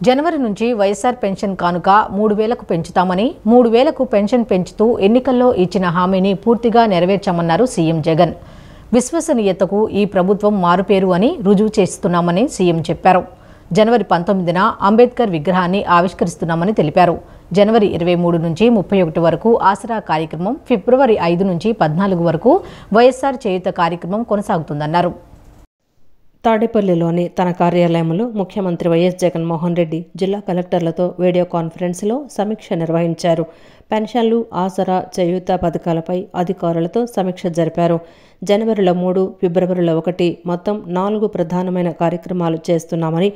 జనవరి నుంచి వైఎస్ఆర్ పెన్షన్ కానుక 3000కు పెంచుతామని 3000కు పెన్షన్ పెంచుతూ ఎన్నికల్లో ఇచ్చిన హామీని పూర్తిగా నెరవేర్చామన్నారు సీఎం జగన్. విశ్వసనీయతకు ఈ ప్రభుత్వం మారుపేరు అని రుజువు చేస్తున్నామని సీఎం చెప్పారు. జనవరి 19న అంబేద్కర్ విగ్రహాన్ని ఆవిష్కరిస్తున్నామని తెలిపారు. జనవరి 23 నుంచి 31 వరకు ఆసరా కార్యక్రమం, ఫిబ్రవరి 5 నుంచి 14 వరకు వైఎస్ఆర్ చేయూత కార్యక్రమం కొనసాగుతుందన్నారు. తాడేపల్లిలోని తన కార్యాలయంలో ముఖ్యమంత్రి వైఎస్ జగన్మోహన్ రెడ్డి జిల్లా కలెక్టర్లతో వీడియో కాన్ఫరెన్స్లో సమీక్ష నిర్వహించారు. పెన్షన్లు, ఆసరా, చేయూత పథకాలపై అధికారులతో సమీక్ష జరిపారు. జనవరిలో 3, ఫిబ్రవరిలో 1 మొత్తం 4 ప్రధానమైన కార్యక్రమాలు చేస్తున్నామని,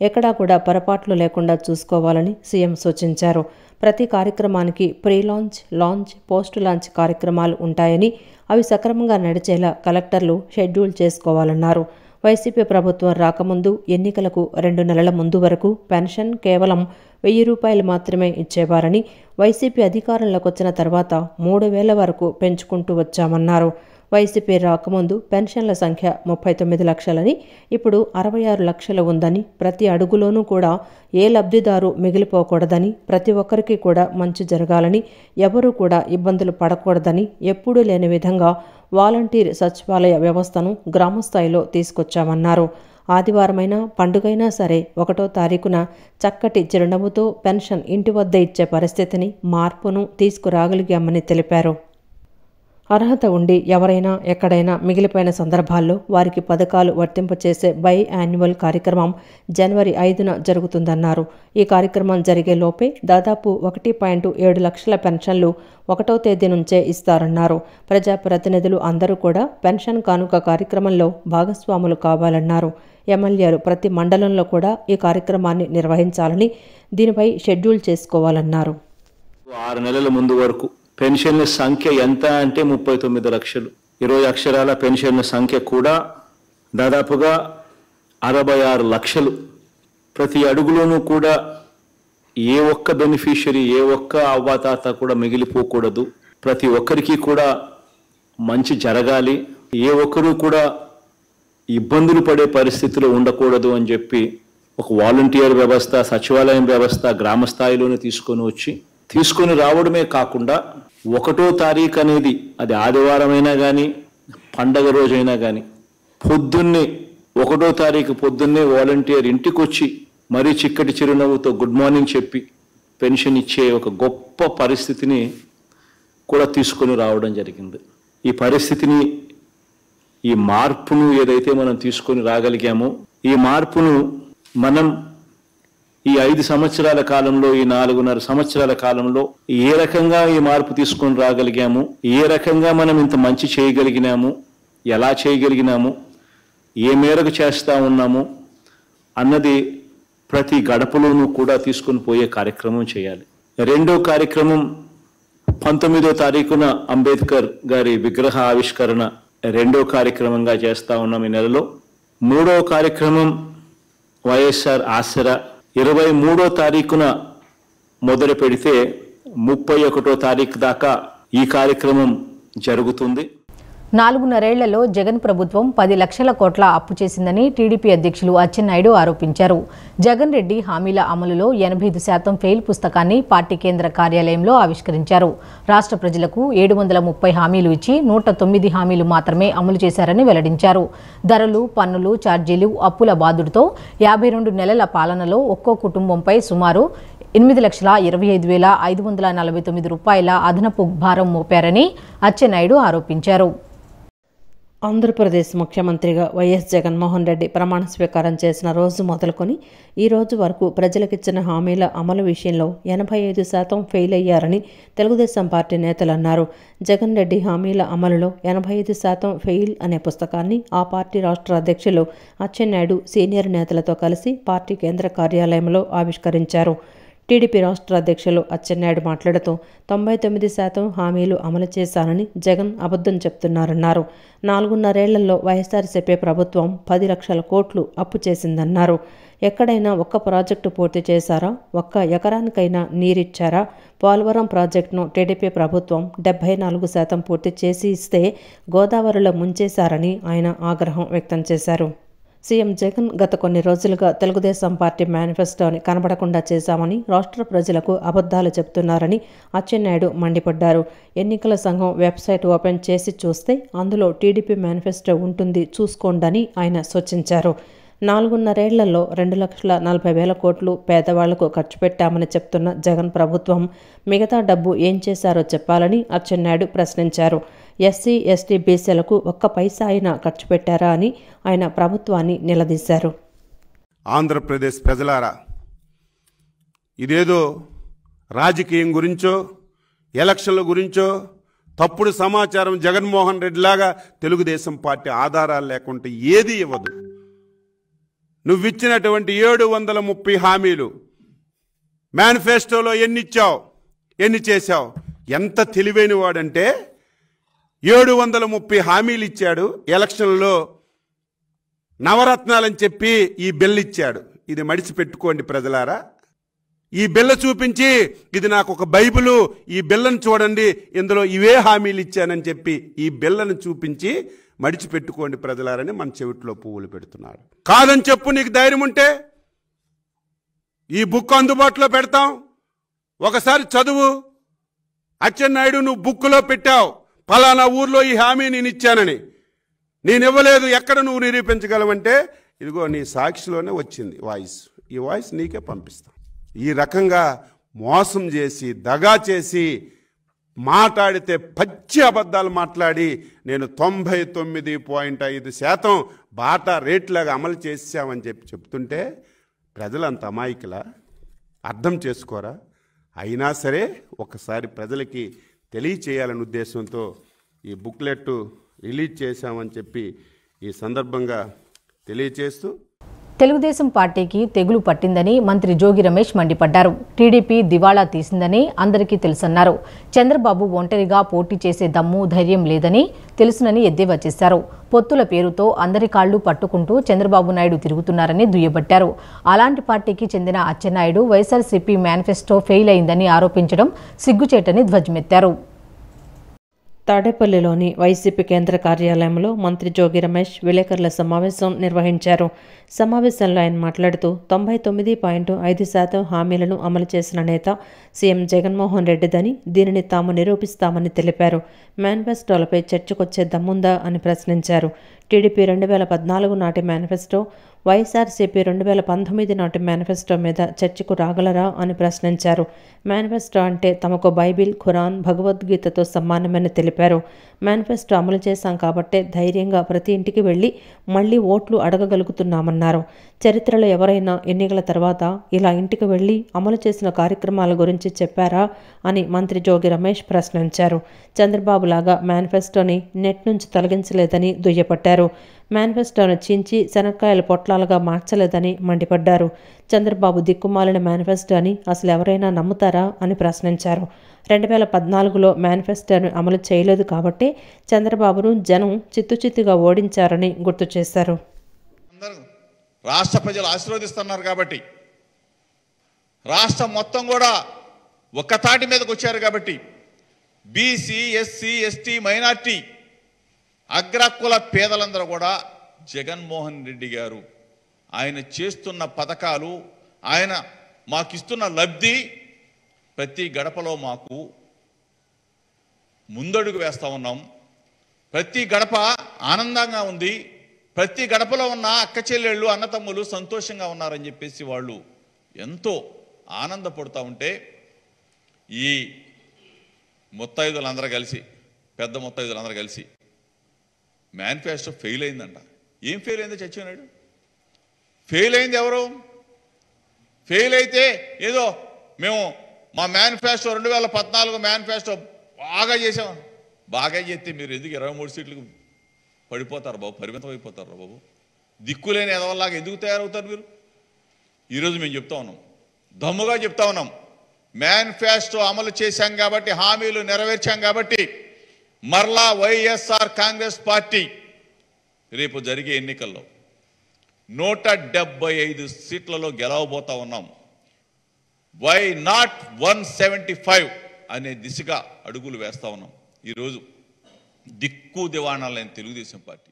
ఎక్కడా కూడా పొరపాట్లు లేకుండా చూసుకోవాలని సీఎం సూచించారు. ప్రతి కార్యక్రమానికి pre launch, launch, post launch కార్యక్రమాలు ఉంటాయని, అవి సక్రమంగా నడిచేలా కలెక్టర్లు షెడ్యూల్ చేసుకోవాలన్నారు. వైసీపీ ప్రభుత్వం రాకముందు ఎన్నికలకు 2 నెలల ముందు వరకు పెన్షన్ కేవలం 1000 రూపాయలు మాత్రమే ఇచ్చేవారని, వైసీపీ అధికారంలోకి వచ్చిన తర్వాత 3000 వరకు పెంచుకుంటూ వచ్చామన్నారు. వైసీపీ రాకముందు పెన్షన్ల సంఖ్య 39 లక్షలని, ఇప్పుడు 66 లక్షలు ఉందని, ప్రతి అడుగులోనూ కూడా ఏ లబ్ధిదారు మిగిలిపోకూడదని, ప్రతి ఒక్కరికి కూడా మంచి జరగాలని, ఎవరూ కూడా ఇబ్బందులు పడకూడదని ఎప్పుడూ లేని విధంగా వాలంటీర్ సచివాలయ వ్యవస్థను గ్రామస్థాయిలో తీసుకొచ్చామన్నారు. ఆదివారమైనా, పండుగైనా సరే 1వ తారీఖున చక్కటి చిరునవ్వుతో పెన్షన్ ఇంటి వద్ద ఇచ్చే పరిస్థితిని, మార్పును తీసుకురాగలిగామని తెలిపారు. అర్హత ఉండి ఎవరైనా ఎక్కడైనా మిగిలిపోయిన సందర్భాల్లో వారికి పథకాలు వర్తింపచేసే బై యాన్యువల్ కార్యక్రమం జనవరి 5న జరుగుతుందన్నారు. ఈ కార్యక్రమం జరిగే లోపే దాదాపు 1.7 లక్షల పెన్షన్లు 1వ తేదీ నుంచే ఇస్తారన్నారు. ప్రజాప్రతినిధులు అందరూ కూడా పెన్షన్ కానుక కార్యక్రమంలో భాగస్వాములు కావాలన్నారు. ఎమ్మెల్యేలు ప్రతి మండలంలో కూడా ఈ కార్యక్రమాన్ని నిర్వహించాలని, దీనిపై షెడ్యూల్ చేసుకోవాలన్నారు. 6 నెలల ముందు వరకు పెన్షన్ల సంఖ్య ఎంత అంటే 39 లక్షలు. 20 అక్షరాల పెన్షన్ల సంఖ్య కూడా దాదాపుగా 66 లక్షలు. ప్రతి అడుగులోనూ కూడా ఏ ఒక్క బెనిఫిషియరీ, ఏ ఒక్క అవ్వాతాత కూడా మిగిలిపోకూడదు. ప్రతి ఒక్కరికి కూడా మంచి జరగాలి, ఏ ఒక్కరూ కూడా ఇబ్బందులు పడే పరిస్థితిలో ఉండకూడదు అని చెప్పి ఒక వాలంటీర్ వ్యవస్థ, సచివాలయం వ్యవస్థ గ్రామ స్థాయిలోనే తీసుకొని రావడమే కాకుండా 1వ తారీఖు అనేది అది ఆదివారమైనా కానీ, పండగ రోజైనా కానీ, పొద్దున్నే 1వ తారీఖు పొద్దున్నే వాలంటీర్ ఇంటికి వచ్చి మరీ చిక్కటి చిరునవ్వుతో గుడ్ మార్నింగ్ చెప్పి పెన్షన్ ఇచ్చే ఒక గొప్ప పరిస్థితిని కూడా తీసుకొని రావడం జరిగింది. ఈ పరిస్థితిని, ఈ మార్పును ఏదైతే మనం తీసుకొని రాగలిగామో, ఈ మార్పును మనం ఈ 5 సంవత్సరాల కాలంలో, ఈ 4.5 సంవత్సరాల కాలంలో ఏ రకంగా ఈ మార్పు తీసుకొని రాగలిగాము, ఏ రకంగా మనం ఇంత మంచి చేయగలిగినాము, ఎలా చేయగలిగినాము, ఏ మేరకు చేస్తూ ఉన్నాము అన్నది ప్రతి గడపలోనూ కూడా తీసుకొని పోయే కార్యక్రమం చేయాలి. 2వ కార్యక్రమం 19వ తారీఖున అంబేద్కర్ గారి విగ్రహ ఆవిష్కరణ 2వ కార్యక్రమంగా చేస్తూ ఉన్నాం ఈ నెలలో. 3వ కార్యక్రమం వైఎస్ఆర్ ఆసరా 23వ తారీఖున మొదలు పెడితే 31వ తారీఖు దాకా ఈ కార్యక్రమం జరుగుతుంది. 4.5 జగన్ ప్రభుత్వం 10 లక్షల కోట్ల అప్పు చేసిందని టీడీపీ అధ్యక్షులు అచ్చెన్నాయుడు ఆరోపించారు. జగన్ రెడ్డి హామీల అమలులో 85% ఫెయిల్ పుస్తకాన్ని పార్టీ కేంద్ర కార్యాలయంలో ఆవిష్కరించారు. రాష్ట్ర ప్రజలకు 730 హామీలు ఇచ్చి 109 హామీలు మాత్రమే అమలు చేశారని వెల్లడించారు. ధరలు, పన్నులు, ఛార్జీలు, అప్పుల బాదుడుతో 52 నెలల పాలనలో ఒక్కో కుటుంబంపై సుమారు 8,25,549 రూపాయల అదనపు భారం మోపారని అచ్చెన్నాయుడు ఆరోపించారు. ఆంధ్రప్రదేశ్ ముఖ్యమంత్రిగా వైఎస్ జగన్మోహన్ రెడ్డి ప్రమాణ స్వీకారం చేసిన రోజు మొదలుకొని ఈ రోజు వరకు ప్రజలకిచ్చిన హామీల అమలు విషయంలో 85% ఫెయిల్ అయ్యారని తెలుగుదేశం పార్టీ నేతలు అన్నారు. జగన్ రెడ్డి హామీల అమలులో 85% ఫెయిల్ అనే పుస్తకాన్ని ఆ పార్టీ రాష్ట్ర అధ్యక్షులు అచ్చెన్నాయుడు సీనియర్ నేతలతో కలిసి పార్టీ కేంద్ర కార్యాలయంలో ఆవిష్కరించారు. టీడీపీ రాష్ట్ర అధ్యక్షులు అచ్చెన్నాయుడు మాట్లాడుతూ 99% హామీలు అమలు చేశానని జగన్ అబద్ధం చెప్తున్నారన్నారు. 4.5 వైఎస్ఆర్సీపీ ప్రభుత్వం 10 లక్షల కోట్లు అప్పు చేసిందన్నారు. ఎక్కడైనా ఒక్క ప్రాజెక్టు పూర్తి చేశారా? ఒక్క ఎకరానికైనా నీరిచ్చారా? పోలవరం ప్రాజెక్టును టీడీపీ ప్రభుత్వం 74% పూర్తి చేసి ఇస్తే గోదావరిలో ముంచేశారని ఆయన ఆగ్రహం వ్యక్తం చేశారు. సీఎం జగన్ గత కొన్ని రోజులుగా తెలుగుదేశం పార్టీ మేనిఫెస్టోని కనబడకుండా చేశామని, రాష్ట్ర ప్రజలకు అబద్ధాలు చెబుతున్నారని అచ్చెన్నాయుడు మండిపడ్డారు. ఎన్నికల సంఘం వెబ్సైట్ ఓపెన్ చేసి చూస్తే అందులో టీడీపీ మేనిఫెస్టో ఉంటుంది, చూసుకోండని ఆయన సూచించారు. 4.5 ఏళ్లలో 2,40,000 కోట్లు పేదవాళ్లకు ఖర్చు పెట్టామని చెప్తున్న జగన్ ప్రభుత్వం మిగతా డబ్బు ఏం చేశారో చెప్పాలని అచ్చెన్నాయుడు ప్రశ్నించారు. ఎస్సీ, ఎస్టీ, బీసీలకు ఒక్క పైసా అయినా ఖర్చు పెట్టారా అని ఆయన ప్రభుత్వాన్ని నిలదీశారు. ఆంధ్రప్రదేశ్ ప్రజలారా, ఇదేదో రాజకీయం గురించో ఎలక్షన్ల గురించో తప్పుడు సమాచారం జగన్మోహన్ రెడ్డి లాగా తెలుగుదేశం పార్టీ ఆధారాలు లేకుండా ఏది ఇవ్వదు. నువ్విచ్చినటువంటి 730 హామీలు మేనిఫెస్టోలో ఎన్ని ఇచ్చావు, ఎన్ని చేశావు? ఎంత తెలివైన వాడంటే 730 హామీలు ఇచ్చాడు, ఎలక్షన్లో నవరత్నాలని చెప్పి ఈ బిల్లు ఇచ్చాడు. ఇది మడిచి పెట్టుకోండి ప్రజలారా. ఈ బిల్లు చూపించి ఇది నాకు ఒక బైబిలు, ఈ బిల్లను చూడండి, ఇందులో ఇవే హామీలు ఇచ్చానని చెప్పి ఈ బిల్లను చూపించి మడిచిపెట్టుకోండి ప్రజలారని మన చెవిట్లో పువ్వులు పెడుతున్నాడు. కాదని చెప్పు, నీకు ధైర్యం ఉంటే ఈ బుక్ అందుబాటులో పెడతాం, ఒకసారి చదువు. అచ్చెన్నాయుడు, నువ్వు బుక్లో పెట్టావు ఫలానా ఊర్లో ఈ హామీ నేను ఇచ్చానని, నేను ఇవ్వలేదు, ఎక్కడ నువ్వు నిరూపించగలవంటే ఇదిగో నీ సాక్షిలోనే వచ్చింది వాయిస్, ఈ వాయిస్ నీకే పంపిస్తాం. ఈ రకంగా మోసం చేసి దగా చేసి మాట్లాడితే పచ్చి అబద్ధాలు మాట్లాడి నేను 99.5% బాటా రేట్లాగా అమలు చేసామని చెప్తుంటే ప్రజలంత అమాయకులా? అర్థం చేసుకోరా? అయినా సరే ఒకసారి ప్రజలకి తెలియచేయాలనే ఉద్దేశంతో ఈ బుక్లెట్ రిలీజ్ చేశామని చెప్పి ఈ సందర్భంగా తెలియచేస్తూ, తెలుగుదేశం పార్టీకి తెగులు పట్టిందని మంత్రి జోగి రమేష్ మండిపడ్డారు. టీడీపీ దివాళా తీసిందని అందరికీ తెలుసన్నారు. చంద్రబాబు ఒంటరిగా పోటీ చేసే దమ్ము, ధైర్యం లేదని తెలుసునని ఎద్దేవా చేశారు. పొత్తుల పేరుతో అందరి కాళ్లు పట్టుకుంటూ చంద్రబాబు నాయుడు తిరుగుతున్నారని దుయ్యబట్టారు. అలాంటి పార్టీకి చెందిన అచ్చెన్నాయుడు వైఎస్ఆర్సీపీ మేనిఫెస్టో ఫెయిల్ అయిందని ఆరోపించడం సిగ్గుచేటని ధ్వజమెత్తారు. తాడేపల్లిలోని వైసీపీ కేంద్ర కార్యాలయంలో మంత్రి జోగి రమేష్ విలేకరుల సమావేశం నిర్వహించారు. సమావేశంలో ఆయన మాట్లాడుతూ 99.5% హామీలను అమలు చేసిన నేత సీఎం జగన్మోహన్ రెడ్డిదని, దీనిని తాము నిరూపిస్తామని తెలిపారు. మేనిఫెస్టోలపై చర్చకొచ్చే దమ్ముందా అని ప్రశ్నించారు. టీడీపీ 2014 నాటి మేనిఫెస్టో, వైఎస్ఆర్సీపీ 2019 నాటి మేనిఫెస్టో మీద చర్చకు రాగలరా అని ప్రశ్నించారు. మేనిఫెస్టో అంటే తమకు బైబిల్, ఖురాన్, భగవద్గీతతో సమానమని తెలిపారు. మేనిఫెస్టో అమలు చేశాం కాబట్టే ధైర్యంగా ప్రతి ఇంటికి వెళ్లి మళ్లీ ఓట్లు అడగగలుగుతున్నామన్నారు. చరిత్రలో ఎవరైనా ఎన్నికల తర్వాత ఇలా ఇంటికి వెళ్లి అమలు చేసిన కార్యక్రమాల గురించి చెప్పారా అని మంత్రి జోగి రమేష్ ప్రశ్నించారు. చంద్రబాబు లాగా మేనిఫెస్టోని నెట్ నుంచి తొలగించలేదని దుయ్యపట్టారు. మేనిఫెస్టోను చించి శనక్కాయల పొట్లాలుగా మార్చలేదని మండిపడ్డారు. చంద్రబాబు దిక్కుమాలిన మేనిఫెస్టో అని అసలు ఎవరైనా నమ్ముతారా అని ప్రశ్నించారు. 2014లో మేనిఫెస్టోను అమలు చేయలేదు కాబట్టి చంద్రబాబును జనం చిత్తుచిత్తుగా ఓడించారని గుర్తు చేశారు. రాష్ట్ర ప్రజలు ఆశీర్వదిస్తున్నారు కాబట్టి, రాష్ట్రం మొత్తం కూడా ఒక్క తాటి మీదకి వచ్చారు కాబట్టి, బీసీ, ఎస్సీ, ఎస్టీ, మైనార్టీ, అగ్రకుల పేదలందరూ కూడా జగన్మోహన్ రెడ్డి గారు ఆయన చేస్తున్న పథకాలు, ఆయన మాకిస్తున్న లబ్ధి ప్రతి గడపలో మాకు ముందడుగు వేస్తూ ఉన్నాం. ప్రతి గడప ఆనందంగా ఉంది. ప్రతి గడపలో ఉన్న అక్క చెల్లెళ్ళు, అన్నతమ్ములు సంతోషంగా ఉన్నారని చెప్పేసి వాళ్ళు ఎంతో ఆనందపడుతూ ఉంటే, ఈ ముత్తైదులందరూ కలిసి, పెద్ద ముత్తైదులందరూ కలిసి మేనిఫెస్టో ఫెయిల్ అయిందంట. ఏం ఫెయిల్ అయిందో చచ్చినాడు? ఫెయిల్ అయింది ఎవరు? ఫెయిల్ అయితే ఏదో మేము మా మేనిఫెస్టో 2014 మేనిఫెస్టో బాగా చేసాం. బాగా చేస్తే మీరు ఎందుకు 23 సీట్లకు పడిపోతారు బాబు, పరిమితం అయిపోతారు బాబు? దిక్కులేని ఎదవల్లాగా ఎందుకు తయారవుతారు మీరు? ఈరోజు మేము చెప్తా ఉన్నాం, దమ్ముగా చెప్తా ఉన్నాం, మేనిఫెస్టో అమలు చేశాం కాబట్టి, హామీలు నెరవేర్చాం కాబట్టి మరలా వైఎస్ఆర్ కాంగ్రెస్ పార్టీ రేపు జరిగే ఎన్నికల్లో 175 సీట్లలో గెలవబోతా ఉన్నాం. వై నాట్ 175 అనే దిశగా అడుగులు వేస్తా ఉన్నాం. ఈరోజు దిక్కు దివాణాలైన తెలుగుదేశం పార్టీ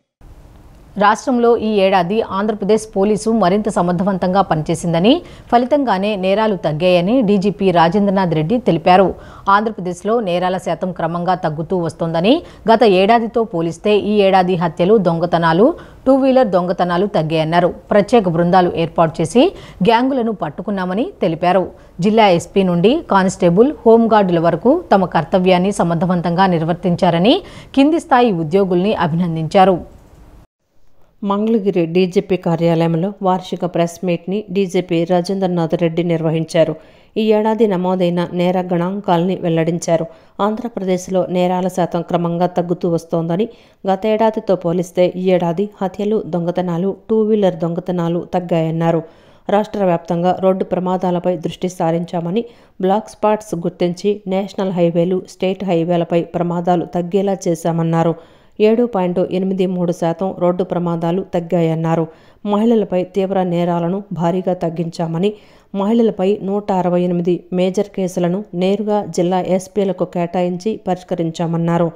రాష్ట్రంలో ఈ ఏడాది ఆంధ్రప్రదేశ్ పోలీసు మరింత సమర్థవంతంగా పనిచేసిందని, ఫలితంగానే నేరాలు తగ్గాయని డీజీపీ రాజేంద్రనాథ్ రెడ్డి తెలిపారు. ఆంధ్రప్రదేశ్లో నేరాల శాతం క్రమంగా తగ్గుతూ వస్తోందని, గత ఏడాదితో పోలిస్తే ఈ ఏడాది హత్యలు, దొంగతనాలు, టూ వీలర్ దొంగతనాలు తగ్గాయన్నారు. ప్రత్యేక బృందాలు ఏర్పాటు చేసి గ్యాంగులను పట్టుకున్నామని తెలిపారు. జిల్లా ఎస్పీ నుండి కానిస్టేబుల్, హోంగార్డుల వరకు తమ కర్తవ్యాన్ని సమర్థవంతంగా నిర్వర్తించారని కింది స్థాయి ఉద్యోగుల్ని అభినందించారు. మంగళగిరి డీజీపీ కార్యాలయంలో వార్షిక ప్రెస్ మీట్ని డీజీపీ రాజేంద్రనాథ్ రెడ్డి నిర్వహించారు. ఈ ఏడాది నమోదైన నేర గణాంకాల్ని వెల్లడించారు. ఆంధ్రప్రదేశ్లో నేరాల శాతం క్రమంగా తగ్గుతూ వస్తోందని, గత ఏడాదితో పోలిస్తే ఈ ఏడాది హత్యలు, దొంగతనాలు, టూ వీలర్ దొంగతనాలు తగ్గాయన్నారు. రాష్ట్ర వ్యాప్తంగా రోడ్డు ప్రమాదాలపై దృష్టి సారించామని, బ్లాక్ స్పాట్స్ గుర్తించి నేషనల్ హైవేలు, స్టేట్ హైవేలపై ప్రమాదాలు తగ్గేలా చేశామన్నారు. 7.83% రోడ్డు ప్రమాదాలు తగ్గాయన్నారు. మహిళలపై తీవ్ర నేరాలను భారీగా తగ్గించామని, మహిళలపై 168 మేజర్ కేసులను నేరుగా జిల్లా ఎస్పీలకు కేటాయించి పరిష్కరించామన్నారు.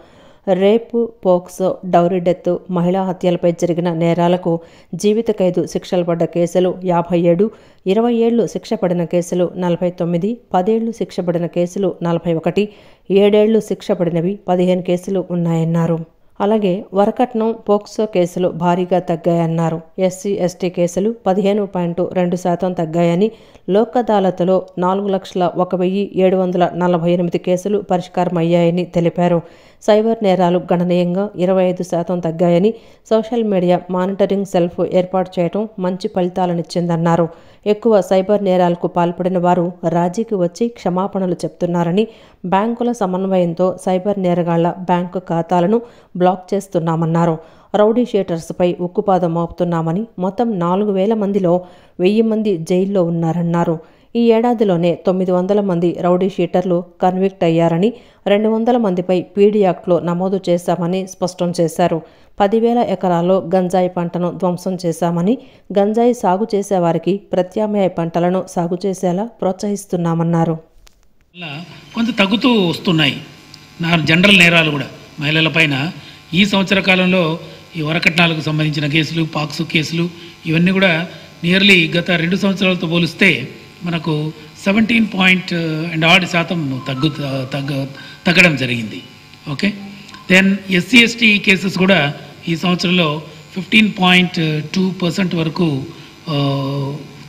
రేపు, పోక్సో, డౌరీ డెత్, మహిళా హత్యలపై జరిగిన నేరాలకు జీవిత ఖైదు శిక్షలు పడ్డ కేసులు 57, 20 ఏళ్లు శిక్ష పడిన కేసులు 49, 10 ఏళ్లు శిక్ష పడిన కేసులు 41, 7 ఏళ్లు శిక్ష పడినవి 15 కేసులు ఉన్నాయన్నారు. అలాగే వరకట్నం, పోక్సో కేసులు భారీగా తగ్గాయన్నారు. ఎస్సీ, ఎస్టీ కేసులు 15.2% తగ్గాయని, లోక్ అదాలత్లో 4,01,748 కేసులు పరిష్కారమయ్యాయని తెలిపారు. సైబర్ నేరాలు గణనీయంగా 25% తగ్గాయని, సోషల్ మీడియా మానిటరింగ్ సెల్ఫ్ ఏర్పాటు చేయడం మంచి ఫలితాలనిచ్చిందన్నారు. ఎక్కువ సైబర్ నేరాలకు పాల్పడిన వారు రాజీకి వచ్చి క్షమాపణలు చెప్తున్నారని, బ్యాంకుల సమన్వయంతో సైబర్ నేరగాళ్ల బ్యాంకు ఖాతాలను బ్లాక్ చేస్తున్నామన్నారు. రౌడీ షీటర్స్పై ఉక్కుపాదం మోపుతున్నామని, మొత్తం 4,000 మందిలో 1,000 మంది జైల్లో ఉన్నారన్నారు. ఈ ఏడాదిలోనే 900 మంది రౌడీ షీటర్లు కన్విక్ట్ అయ్యారని, 200 మందిపై పీడీ యాక్ట్లో నమోదు చేశామని స్పష్టం చేశారు. 10,000 ఎకరాల్లో గంజాయి పంటను ధ్వంసం చేశామని, గంజాయి సాగు చేసేవారికి ప్రత్యామ్నాయ పంటలను సాగు చేసేలా ప్రోత్సహిస్తున్నామన్నారు. కొంత తగ్గుతూ వస్తున్నాయి జనరల్ నేరాలు కూడా మహిళల పైన. ఈ సంవత్సర కాలంలో ఈ వరకట్నాలకు సంబంధించిన కేసులు, పాక్సో కేసులు ఇవన్నీ కూడా నియర్లీ గత 2 సంవత్సరాలతో పోలిస్తే మనకు 17% తగ్గడం జరిగింది. Okay, then SC, ST cases కూడా ఈ సంవత్సరంలో 15.2% వరకు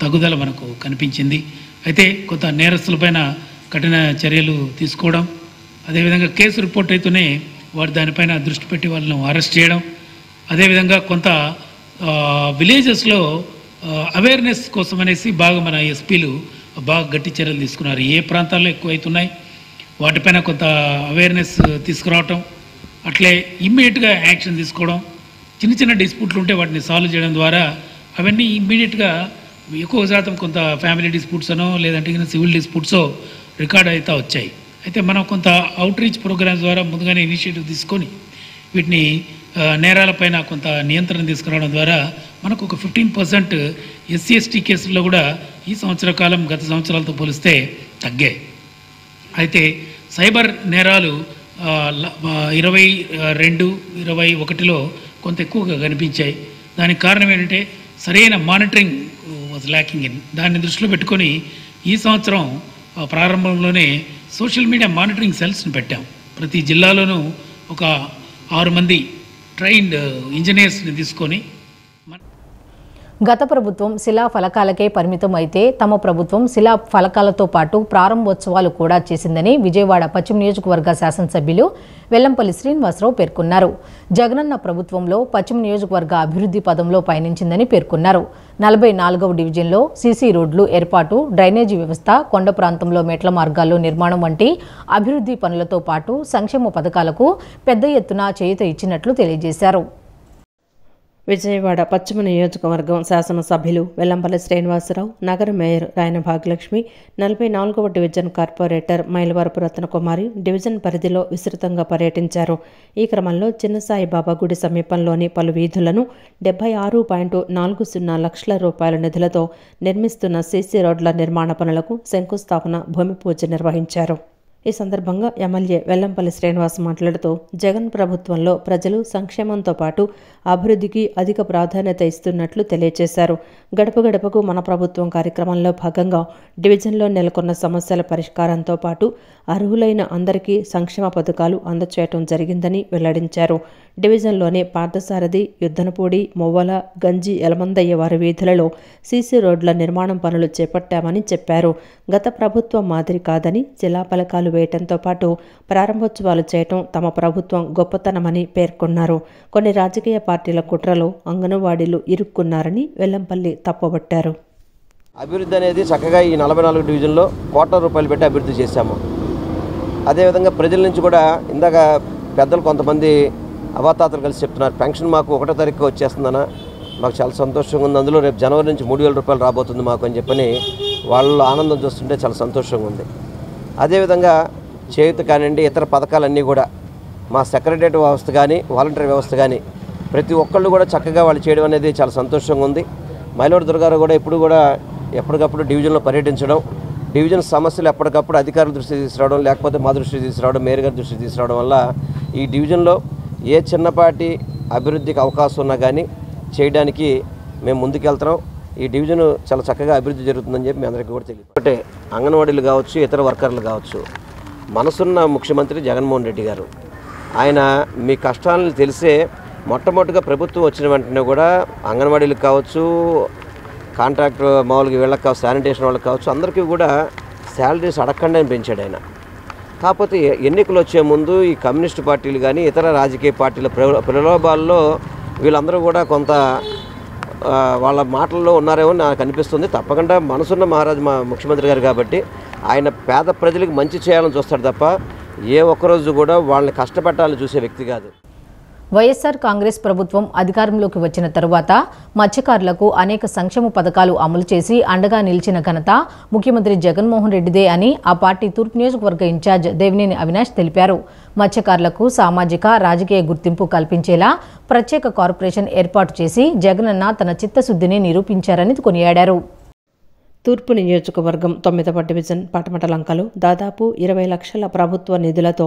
తగ్గుదల మనకు కనిపించింది. అయితే కొంత నేరస్తులపైన కఠిన చర్యలు తీసుకోవడం, అదేవిధంగా కేసు రిపోర్ట్ అయితేనే వారు దానిపైన దృష్టి పెట్టి వాళ్ళను అరెస్ట్ చేయడం, అదేవిధంగా కొంత విలేజెస్లో అవేర్నెస్ కోసం అనేసి బాగా మన ఎస్పీలు బాగా గట్టి చర్యలు తీసుకున్నారు. ఏ ప్రాంతాల్లో ఎక్కువైతున్నాయి వాటిపైన కొంత అవేర్నెస్ తీసుకురావటం, అట్లే ఇమ్మీడియట్గా యాక్షన్ తీసుకోవడం, చిన్న చిన్న డిస్ప్యూట్లు ఉంటే వాటిని సాల్వ్ చేయడం ద్వారా అవన్నీ ఇమ్మీడియట్గా ఎక్కువ శాతం కొంత ఫ్యామిలీ డిస్ప్యూట్స్ అనో లేదంటే సివిల్ డిస్ప్యూట్సో రికార్డ్ అవుతూ వచ్చాయి. అయితే మనం కొంత అవుట్ రీచ్ ప్రోగ్రామ్స్ ద్వారా ముందుగానే ఇనిషియేటివ్ తీసుకొని వీటిని నేరాలపైన కొంత నియంత్రణ తీసుకురావడం ద్వారా మనకు ఒక 15% ఎస్సీ, ఎస్టీ కేసుల్లో కూడా ఈ సంవత్సర కాలం గత సంవత్సరాలతో పోలిస్తే తగ్గాయి. అయితే సైబర్ నేరాలు 22, 21లో కొంత ఎక్కువగా కనిపించాయి. దానికి కారణం ఏంటంటే సరైన మానిటరింగ్ వాజ్ ల్యాకింగ్ ఇన్. దాన్ని దృష్టిలో పెట్టుకొని ఈ సంవత్సరం ప్రారంభంలోనే సోషల్ మీడియా మానిటరింగ్ సెల్స్ని పెట్టాం. ప్రతి జిల్లాలోనూ ఒక 6 మంది ట్రైన్డ్ ఇంజనీర్స్ని తీసుకొని. గత ప్రభుత్వం శిలా ఫలకాలకే పరిమితం అయితే తమ ప్రభుత్వం శిలా ఫలకాలతో పాటు ప్రారంభోత్సవాలు కూడా చేసిందని విజయవాడ పశ్చిమ నియోజకవర్గ శాసనసభ్యులు వెల్లంపల్లి శ్రీనివాసరావు పేర్కొన్నారు. జగనన్న ప్రభుత్వంలో పశ్చిమ నియోజకవర్గ అభివృద్ధి పదంలో పయనించిందని పేర్కొన్నారు. 44వ డివిజన్లో సీసీ రోడ్లు ఏర్పాటు, డ్రైనేజీ వ్యవస్థ, కొండ ప్రాంతంలో మెట్ల మార్గాల్లో నిర్మాణం వంటి అభివృద్ధి పనులతో పాటు సంక్షేమ పథకాలకు పెద్ద ఎత్తున చేయూత ఇచ్చినట్లు తెలియజేశారు. విజయవాడ పశ్చిమ నియోజకవర్గం శాసనసభ్యులు వెల్లంపల్లి శ్రీనివాసరావు, నగర మేయర్ రాయన భాగ్యలక్ష్మి, 44వ division corporator Mylavarapu Ratnakumari division పరిధిలో విస్తృతంగా పర్యటించారు. ఈ క్రమంలో చిన్నసాయిబాబా గుడి సమీపంలోని పలు వీధులను 76.40 లక్షల రూపాయల నిధులతో నిర్మిస్తున్న సీసీ రోడ్ల నిర్మాణ పనులకు శంకుస్థాపన, భూమి పూజ నిర్వహించారు. ఈ సందర్భంగా ఎమ్మెల్యే వెల్లంపల్లి శ్రీనివాస్ మాట్లాడుతూ జగన్ ప్రభుత్వంలో ప్రజలు సంక్షేమంతో పాటు అభివృద్ధికి అధిక ప్రాధాన్యత ఇస్తున్నట్లు తెలియజేశారు. గడప గడపకు మన ప్రభుత్వం కార్యక్రమంలో భాగంగా డివిజన్లో నెలకొన్న సమస్యల పరిష్కారంతో పాటు అర్హులైన అందరికీ సంక్షేమ పథకాలు అందచేయటం జరిగిందని వెల్లడించారు. డివిజన్లోని పార్థసారథి, యుద్ధనపూడి, మొవ్వల, గంజి, యలమందయ్య వారి వీధులలో సీసీ రోడ్ల నిర్మాణం పనులు చేపట్టామని చెప్పారు. గత ప్రభుత్వం మాదిరి కాదని శిలాఫలకాలు వేయటంతో పాటు ప్రారంభోత్సవాలు చేయటం తమ ప్రభుత్వం గొప్పతనమని పేర్కొన్నారు. కొన్ని రాజకీయ పార్టీల కుట్రలో అంగన్వాడీలు ఇరుక్కున్నారని వెల్లంపల్లి తప్పుబట్టారు. అభివృద్ధి అనేది చక్కగా ఈ 44 డివిజన్లో కోట్ల రూపాయలు పెట్టి అభివృద్ధి చేశాము. అదేవిధంగా ప్రజల నుంచి కూడా ఇందాక పెద్దలు కొంతమంది అవాతాతలు కలిసి చెప్తున్నారు, పెన్షన్ మాకు 1వ తారీఖు వచ్చేస్తుందన్న, మాకు చాలా సంతోషంగా ఉంది, అందులో రేపు జనవరి నుంచి 3000 రూపాయలు రాబోతుంది మాకు అని చెప్పని వాళ్ళు ఆనందం చూస్తుంటే చాలా సంతోషంగా ఉంది. అదేవిధంగా చేయూత కానివ్వండి, ఇతర పథకాలన్నీ కూడా మా సెక్రటరియట్ వ్యవస్థ కానీ వాలంటీర్ వ్యవస్థ కానీ ప్రతి ఒక్కళ్ళు కూడా చక్కగా వాళ్ళు చేయడం అనేది చాలా సంతోషంగా ఉంది. మైలవరం దుర్గారావు కూడా ఇప్పుడు కూడా ఎప్పటికప్పుడు డివిజన్లో పర్యటించడం, డివిజన్ సమస్యలు ఎప్పటికప్పుడు అధికారుల దృష్టికి తీసుకురావడం, లేకపోతే మా దృష్టికి తీసుకురావడం, మేయర్ గారి దృష్టికి తీసుకురావడం వల్ల ఈ డివిజన్లో ఏ చిన్నపాటి అభివృద్ధికి అవకాశం ఉన్నా కానీ చేయడానికి మేము ముందుకెళ్తున్నాం. ఈ డివిజన్ చాలా చక్కగా అభివృద్ధి జరుగుతుందని చెప్పి మీ అందరికీ కూడా తెలియదు. ఒకటే అంగన్వాడీలు కావచ్చు, ఇతర వర్కర్లు కావచ్చు, మనసున్న ముఖ్యమంత్రి జగన్మోహన్ రెడ్డి గారు, ఆయన మీ కష్టాలను తెలిసే మొట్టమొదటిగా ప్రభుత్వం వచ్చిన వెంటనే కూడా అంగన్వాడీలకు కావచ్చు, కాంట్రాక్ట్ మామూలుగా వీళ్ళకి కావచ్చు, శానిటేషన్ వాళ్ళకి కావచ్చు, అందరికీ కూడా శాలరీస్ అడగకుండా పెంచాడు ఆయన. కాకపోతే ఎన్నికలు వచ్చే ముందు ఈ కమ్యూనిస్ట్ పార్టీలు కానీ ఇతర రాజకీయ పార్టీల ప్రలోభాల్లో వీళ్ళందరూ కూడా కొంత వాళ్ళ మాటల్లో ఉన్నారేమో నాకు అనిపిస్తుంది. తప్పకుండా మనసున్న మహారాజు మా ముఖ్యమంత్రి గారు కాబట్టి ఆయన పేద ప్రజలకు మంచి చేయాలని చూస్తాడు తప్ప ఏ ఒక్కరోజు కూడా వాళ్ళని కష్టపెట్టాలని చూసే వ్యక్తి కాదు. వైఎస్ఆర్ కాంగ్రెస్ ప్రభుత్వం అధికారంలోకి వచ్చిన తరువాత మత్స్యకారులకు అనేక సంక్షేమ పథకాలు అమలు చేసి అండగా నిలిచిన ఘనత ముఖ్యమంత్రి జగన్మోహన్ రెడ్డిదే అని ఆ పార్టీ తూర్పు నియోజకవర్గ ఇన్ఛార్జ్ దేవినేని అవినాష్ తెలిపారు. మత్స్యకారులకు సామాజిక, రాజకీయ గుర్తింపు కల్పించేలా ప్రత్యేక కార్పొరేషన్ ఏర్పాటు చేసి జగనన్న తన చిత్తశుద్ధిని నిరూపించారని కొనియాడారు. తూర్పు నియోజకవర్గం 9వ డివిజన్ పటమటలంకలో దాదాపు 20 లక్షల ప్రభుత్వ నిధులతో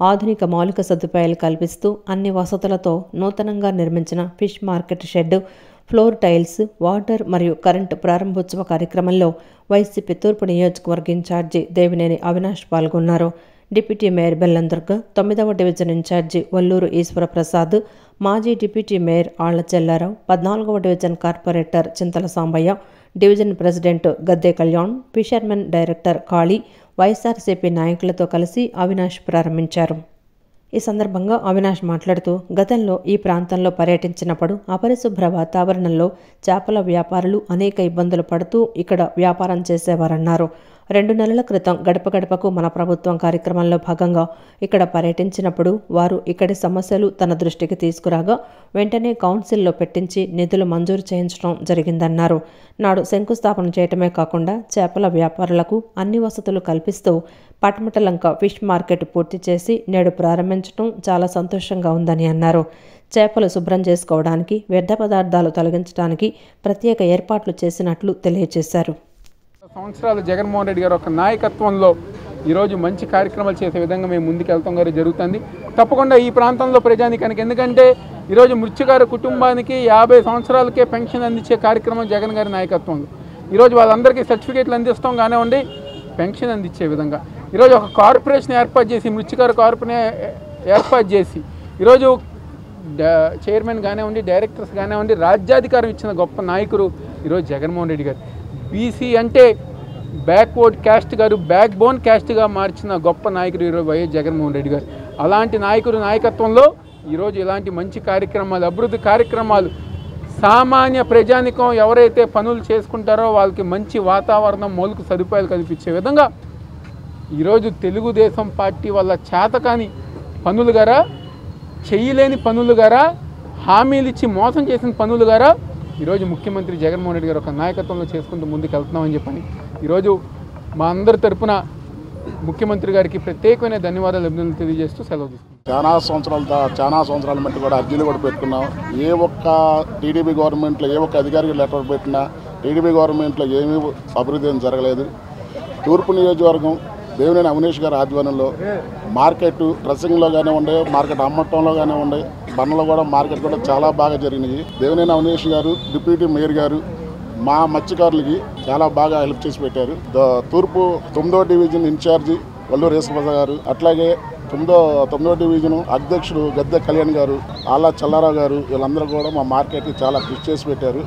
ఆధునిక మౌలిక సదుపాయాలు కల్పిస్తూ అన్ని వసతులతో నూతనంగా నిర్మించిన fish market shed, floor tiles, water మరియు కరెంటు ప్రారంభోత్సవ కార్యక్రమంలో వైసీపీ తూర్పు నియోజకవర్గ ఇన్ఛార్జి దేవినేని అవినాష్ పాల్గొన్నారు. డిప్యూటీ మేయర్ బెల్లందుర్గ, 9వ డివిజన్ ఇన్ఛార్జి వల్లూరు ఈశ్వర ప్రసాద్, మాజీ డిప్యూటీ మేయర్ ఆళ్ల చెల్లారావు, 14వ division corporator Chintala Sambaiah, division president Gadde Kalyan, fishermen director Kali, YSRCP నాయకులతో కలిసి అవినాష్ ప్రారంభించారు. ఈ సందర్భంగా అవినాష్ మాట్లాడుతూ గతంలో ఈ ప్రాంతంలో పర్యటించినప్పుడు అపరిశుభ్ర వాతావరణంలో చేపల వ్యాపారులు అనేక ఇబ్బందులు పడుతూ ఇక్కడ వ్యాపారం చేసేవారన్నారు. 2 నెలల క్రితం గడప గడపకు మన ప్రభుత్వం కార్యక్రమంలో భాగంగా ఇక్కడ పర్యటించినప్పుడు వారు ఇక్కడి సమస్యలు తన దృష్టికి తీసుకురాగా వెంటనే కౌన్సిల్లో పెట్టించి నిధులు మంజూరు చేయించడం జరిగిందన్నారు. నాడు శంకుస్థాపన చేయటమే కాకుండా చేపల వ్యాపారులకు అన్ని వసతులు కల్పిస్తూ పటమటలంక ఫిష్ మార్కెట్ పూర్తి చేసి నేడు ప్రారంభించడం చాలా సంతోషంగా ఉందని అన్నారు. చేపలు శుభ్రం చేసుకోవడానికి, వ్యర్థ పదార్థాలు తొలగించడానికి ప్రత్యేక ఏర్పాట్లు చేసినట్లు తెలియజేశారు. సంవత్సరాలు జగన్మోహన్ రెడ్డి గారు ఒక నాయకత్వంలో ఈరోజు మంచి కార్యక్రమాలు చేసే విధంగా మేము ముందుకెళ్తాం గారు జరుగుతుంది. తప్పకుండా ఈ ప్రాంతంలో ప్రజానికానికి, ఎందుకంటే ఈరోజు మృత్యుగారి కుటుంబానికి 50 సంవత్సరాలకే పెన్షన్ అందించే కార్యక్రమం జగన్ గారి నాయకత్వంలో ఈరోజు వాళ్ళందరికీ సర్టిఫికేట్లు అందిస్తాం కానివ్వండి, పెన్షన్ అందించే విధంగా ఈరోజు ఒక కార్పొరేషన్ ఏర్పాటు చేసి, మృత్యుగారి కార్పొరేషన్ ఏర్పాటు చేసి ఈరోజు చైర్మన్ కానివ్వండి, డైరెక్టర్స్ కానివ్వండి, రాజ్యాధికారం ఇచ్చిన గొప్ప నాయకుడు ఈరోజు జగన్మోహన్ రెడ్డి గారు. బీసీ అంటే బ్యాక్వర్డ్ క్యాస్ట్ గారు బ్యాక్ బోన్ క్యాస్ట్గా మార్చిన గొప్ప నాయకుడు ఈరోజు వైఎస్ జగన్మోహన్ రెడ్డి గారు. అలాంటి నాయకుడు నాయకత్వంలో ఈరోజు ఇలాంటి మంచి కార్యక్రమాలు, అభివృద్ధి కార్యక్రమాలు, సామాన్య ప్రజానికం ఎవరైతే పనులు చేసుకుంటారో వాళ్ళకి మంచి వాతావరణం, మౌలిక సదుపాయాలు కల్పించే విధంగా ఈరోజు తెలుగుదేశం పార్టీ వల్ల చేతకాని పనులు గారా, చేయలేని పనులు గారా, హామీలు ఇచ్చి మోసం చేసిన పనులు గారా ఈరోజు ముఖ్యమంత్రి జగన్మోహన్ రెడ్డి గారు ఒక నాయకత్వంలో చేసుకుంటూ ముందుకు వెళ్తున్నామని చెప్పని ఈరోజు మా అందరి తరపున ముఖ్యమంత్రి గారికి ప్రత్యేకమైన ధన్యవాదాలు, అభినందనలు తెలియజేస్తూ సెలవు తీసుకున్నాం. చాలా సంవత్సరాల మట్టి కూడా అర్జీలు కూడా పెట్టుకున్నాం. ఏ ఒక్క టీడీపీ గవర్నమెంట్లో ఏ ఒక్క అధికారికి లెటర్ పెట్టినా టీడీపీ గవర్నమెంట్లో ఏమీ అభివృద్ధి ఏం జరగలేదు. తూర్పు నియోజకవర్గం దేవినేని అవినేష్ గారి ఆధ్వర్యంలో మార్కెట్ డ్రెస్సింగ్లో కానివ్వండి, మార్కెట్ అమ్మటంలో కానివ్వండి, బండ్లో కూడా మార్కెట్ కూడా చాలా బాగా జరిగినాయి. దేవినేని అవినేష్ గారు, డిప్యూటీ మేయర్ గారు మా మత్స్యకారులకి చాలా బాగా హెల్ప్ చేసి పెట్టారు. తూర్పు 9వ డివిజన్ ఇన్ఛార్జి వల్లూరు యేసుప్రసాద్ గారు, అట్లాగే 9వ డివిజన్ అధ్యక్షుడు గద్దె కళ్యాణ్ గారు, ఆళ్ళ చల్లారావు గారు, వీళ్ళందరూ కూడా మా మార్కెట్కి చాలా కృషి చేసి పెట్టారు.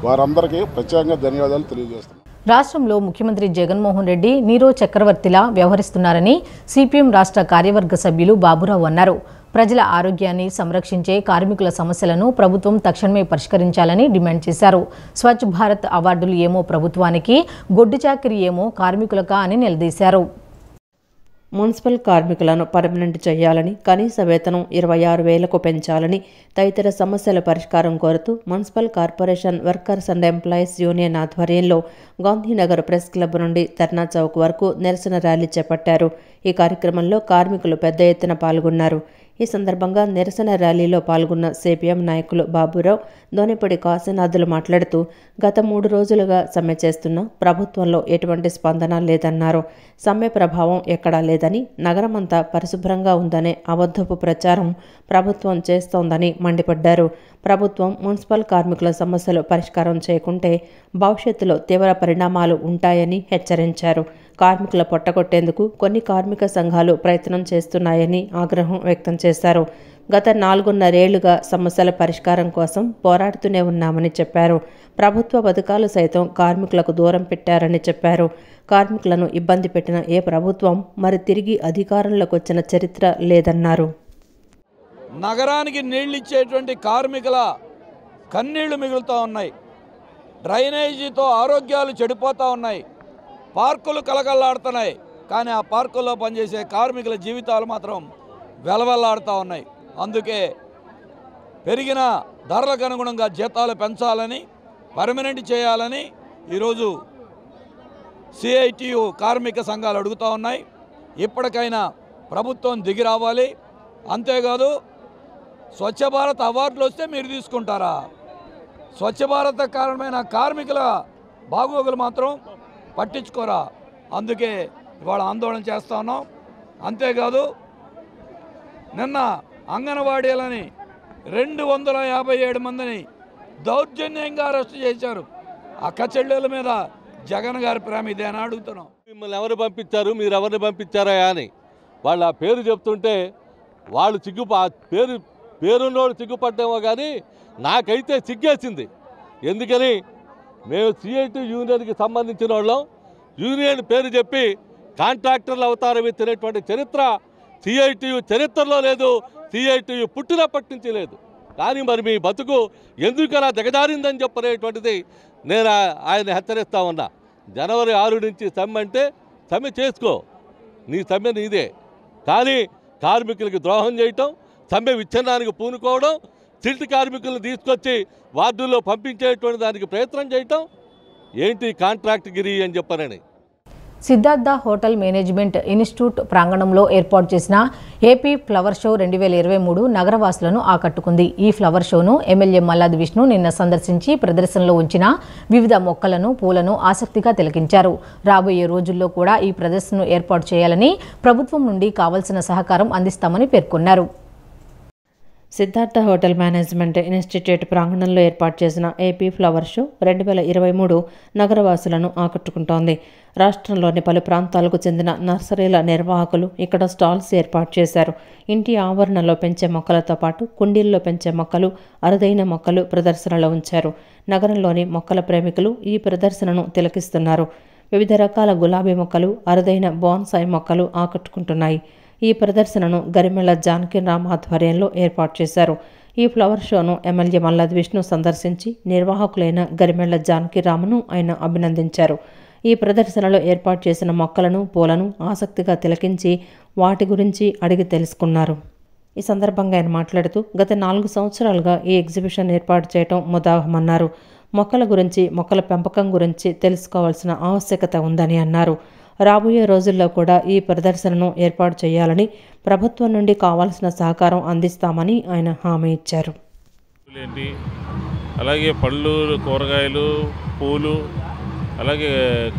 వారందరికీ ప్రత్యేకంగా ధన్యవాదాలు తెలియజేస్తున్నాం. రాష్ట్రంలో ముఖ్యమంత్రి జగన్మోహన్ రెడ్డి నీరో చక్రవర్తిలా వ్యవహరిస్తున్నారని సిపిఎం రాష్ట్ర కార్యవర్గ సభ్యులు బాబురావు అన్నారు. ప్రజల ఆరోగ్యాన్ని సంరక్షించే కార్మికుల సమస్యలను ప్రభుత్వం తక్షణమే పరిష్కరించాలని డిమాండ్ చేశారు. స్వచ్ఛ భారత్ అవార్డులు ఏమో ప్రభుత్వానికి, గొడ్డు చాకిరీ ఏమో కార్మికులకా అని నిలదీశారు. మున్సిపల్ కార్మికులను పర్మనెంట్ చేయాలని, కనీస వేతనం 26,000కు పెంచాలని, తదితర సమస్యల పరిష్కారం కోరుతూ municipal corporation workers and employees union ఆధ్వర్యంలో గాంధీనగర్ ప్రెస్ క్లబ్ నుండి ధర్నా చౌక్ వరకు నిరసన ర్యాలీ చేపట్టారు. ఈ కార్యక్రమంలో కార్మికులు పెద్ద ఎత్తున పాల్గొన్నారు. ఈ సందర్భంగా నిరసన ర్యాలీలో పాల్గొన్న సిపిఎం నాయకులు బాబురావు, దోనిపడి కాశీనాథులు మాట్లాడుతూ గత 3 రోజులుగా సమ్మె చేస్తున్నా ప్రభుత్వంలో ఎటువంటి స్పందన లేదన్నారు. సమ్మె ప్రభావం ఎక్కడా లేదని, నగరమంతా పరిశుభ్రంగా ఉందనే అబద్ధపు ప్రచారం ప్రభుత్వం చేస్తోందని మండిపడ్డారు. ప్రభుత్వం మున్సిపల్ కార్మికుల సమస్యలు పరిష్కారం చేయకుంటే భవిష్యత్తులో తీవ్ర పరిణామాలు ఉంటాయని హెచ్చరించారు. కార్మికుల పొట్టగొట్టేందుకు కొన్ని కార్మిక సంఘాలు ప్రయత్నం చేస్తున్నాయని ఆగ్రహం వ్యక్తం చేశారు. గత 4.5 ఏళ్లుగా సమస్యల పరిష్కారం కోసం పోరాడుతూనే ఉన్నామని చెప్పారు. ప్రభుత్వ పథకాలు సైతం కార్మికులకు దూరం పెట్టారని చెప్పారు. కార్మికులను ఇబ్బంది పెట్టిన ఏ ప్రభుత్వం మరి తిరిగి అధికారంలోకి వచ్చిన చరిత్ర లేదన్నారు. నగరానికి నీళ్ళు ఇచ్చేటువంటి కార్మికుల కన్నీళ్లు మిగులుతూ ఉన్నాయి. డ్రైనేజీతో ఆరోగ్యాలు చెడిపోతూ ఉన్నాయి. పార్కులు కలకల్లాడుతున్నాయి. కానీ ఆ పార్కుల్లో పనిచేసే కార్మికుల జీవితాలు మాత్రం వెలవెల్లాడుతూ ఉన్నాయి. అందుకే పెరిగిన ధరలకు అనుగుణంగా జీతాలు పెంచాలని, పర్మనెంట్ చేయాలని ఈరోజు సిఐటియు కార్మిక సంఘాలు అడుగుతూ ఉన్నాయి. ఇప్పటికైనా ప్రభుత్వం దిగి రావాలి. అంతేకాదు, స్వచ్ఛ భారత్ అవార్డులు వస్తే మీరు తీసుకుంటారా? స్వచ్ఛ భారత్ కారణమైన కార్మికుల బాగోగులు మాత్రం పట్టించుకోరా? అందుకే ఇవాళ ఆందోళన చేస్తా ఉన్నాం. అంతేకాదు, నిన్న అంగన్వాడీలని 257 మందిని దౌర్జన్యంగా అరెస్టు చేశారు. అక్క చెల్లెల మీద జగన్ గారి ప్రేమ ఇదేనా అడుగుతున్నాం. మిమ్మల్ని ఎవరు పంపించారు, మీరు ఎవరిని పంపించారా అని వాళ్ళు ఆ పేరు చెప్తుంటే వాళ్ళు పేరున్నోడు సిగ్గుపడ్డామో కానీ నాకైతే సిగ్గేసింది. ఎందుకని మేము సిఐటి యూనియన్కి సంబంధించిన వాళ్ళం. యూనియన్ పేరు చెప్పి కాంట్రాక్టర్లు అవతారం ఎత్తినటువంటి చరిత్ర సిఐటియు చరిత్రలో లేదు, సిఐటియు పుట్టినప్పటి నుంచి లేదు. కానీ మరి మీ బతుకు ఎందుకలా దిగజారిందని చెప్పనేటువంటిది నేను ఆయన హెచ్చరిస్తా ఉన్నా. జనవరి 6 నుంచి సమ్మె అంటే సమ్మె చేసుకో, నీ సమ్మె నీదే. కానీ కార్మికులకి ద్రోహం చేయటం, సమ్మె విచ్ఛిన్నానికి పూనుకోవడం, సిల్ట్ కార్మికులను తీసుకొచ్చి వార్డుల్లో పంపించేటువంటి దానికి ప్రయత్నం చేయటం ఏంటి కాంట్రాక్ట్ గిరి అని చెప్పనని. సిద్ధార్థ హోటల్ మేనేజ్మెంట్ ఇన్స్టిట్యూట్ ప్రాంగణంలో ఏర్పాటు చేసిన ఏపీ ఫ్లవర్ షో 2023 నగరవాసులను ఆకట్టుకుంది. ఈ ఫ్లవర్ షోను ఎమ్మెల్యే మల్లాది విష్ణు నిన్న సందర్శించి ప్రదర్శనలో ఉంచిన వివిధ మొక్కలను, పూలను ఆసక్తిగా తిలకించారు. రాబోయే రోజుల్లో కూడా ఈ ప్రదర్శనను ఏర్పాటు చేయాలని, ప్రభుత్వం నుండి కావాల్సిన సహకారం అందిస్తామని పేర్కొన్నారు. సిద్ధార్థ హోటల్ మేనేజ్మెంట్ ఇన్స్టిట్యూట్ ప్రాంగణంలో ఏర్పాటు చేసిన ఏపీ ఫ్లవర్ షో 2023 నగరవాసులను ఆకట్టుకుంటోంది. రాష్ట్రంలోని పలు ప్రాంతాలకు చెందిన నర్సరీల నిర్వాహకులు ఇక్కడ స్టాల్స్ ఏర్పాటు చేశారు. ఇంటి ఆవరణలో పెంచే మొక్కలతో పాటు కుండీల్లో పెంచే మొక్కలు, అరుదైన మొక్కలు ప్రదర్శనలో ఉంచారు. నగరంలోని మొక్కల ప్రేమికులు ఈ ప్రదర్శనను తిలకిస్తున్నారు. వివిధ రకాల గులాబీ మొక్కలు, అరుదైన బోన్సాయి మొక్కలు ఆకట్టుకుంటున్నాయి. ఈ ప్రదర్శనను గరిమెళ్ల జానకిరామ్ ఆధ్వర్యంలో ఏర్పాటు చేశారు. ఈ ఫ్లవర్ షోను ఎమ్మెల్యే మల్లాది విష్ణు సందర్శించి నిర్వాహకులైన గరిమెళ్ల జానకిరామ్ను ఆయన అభినందించారు. ఈ ప్రదర్శనలో ఏర్పాటు చేసిన మొక్కలను, పూలను ఆసక్తిగా తిలకించి వాటి గురించి అడిగి తెలుసుకున్నారు. ఈ సందర్భంగా ఆయన మాట్లాడుతూ గత 4 సంవత్సరాలుగా ఈ ఎగ్జిబిషన్ ఏర్పాటు చేయడం ముదావహమన్నారు. మొక్కల గురించి, మొక్కల పెంపకం గురించి తెలుసుకోవాల్సిన ఆవశ్యకత ఉందని అన్నారు. రాబోయే రోజుల్లో కూడా ఈ ప్రదర్శనను ఏర్పాటు చేయాలని, ప్రభుత్వం నుండి కావాల్సిన సహకారం అందిస్తామని ఆయన హామీ ఇచ్చారు. అలాగే పళ్ళు, కూరగాయలు, పూలు, అలాగే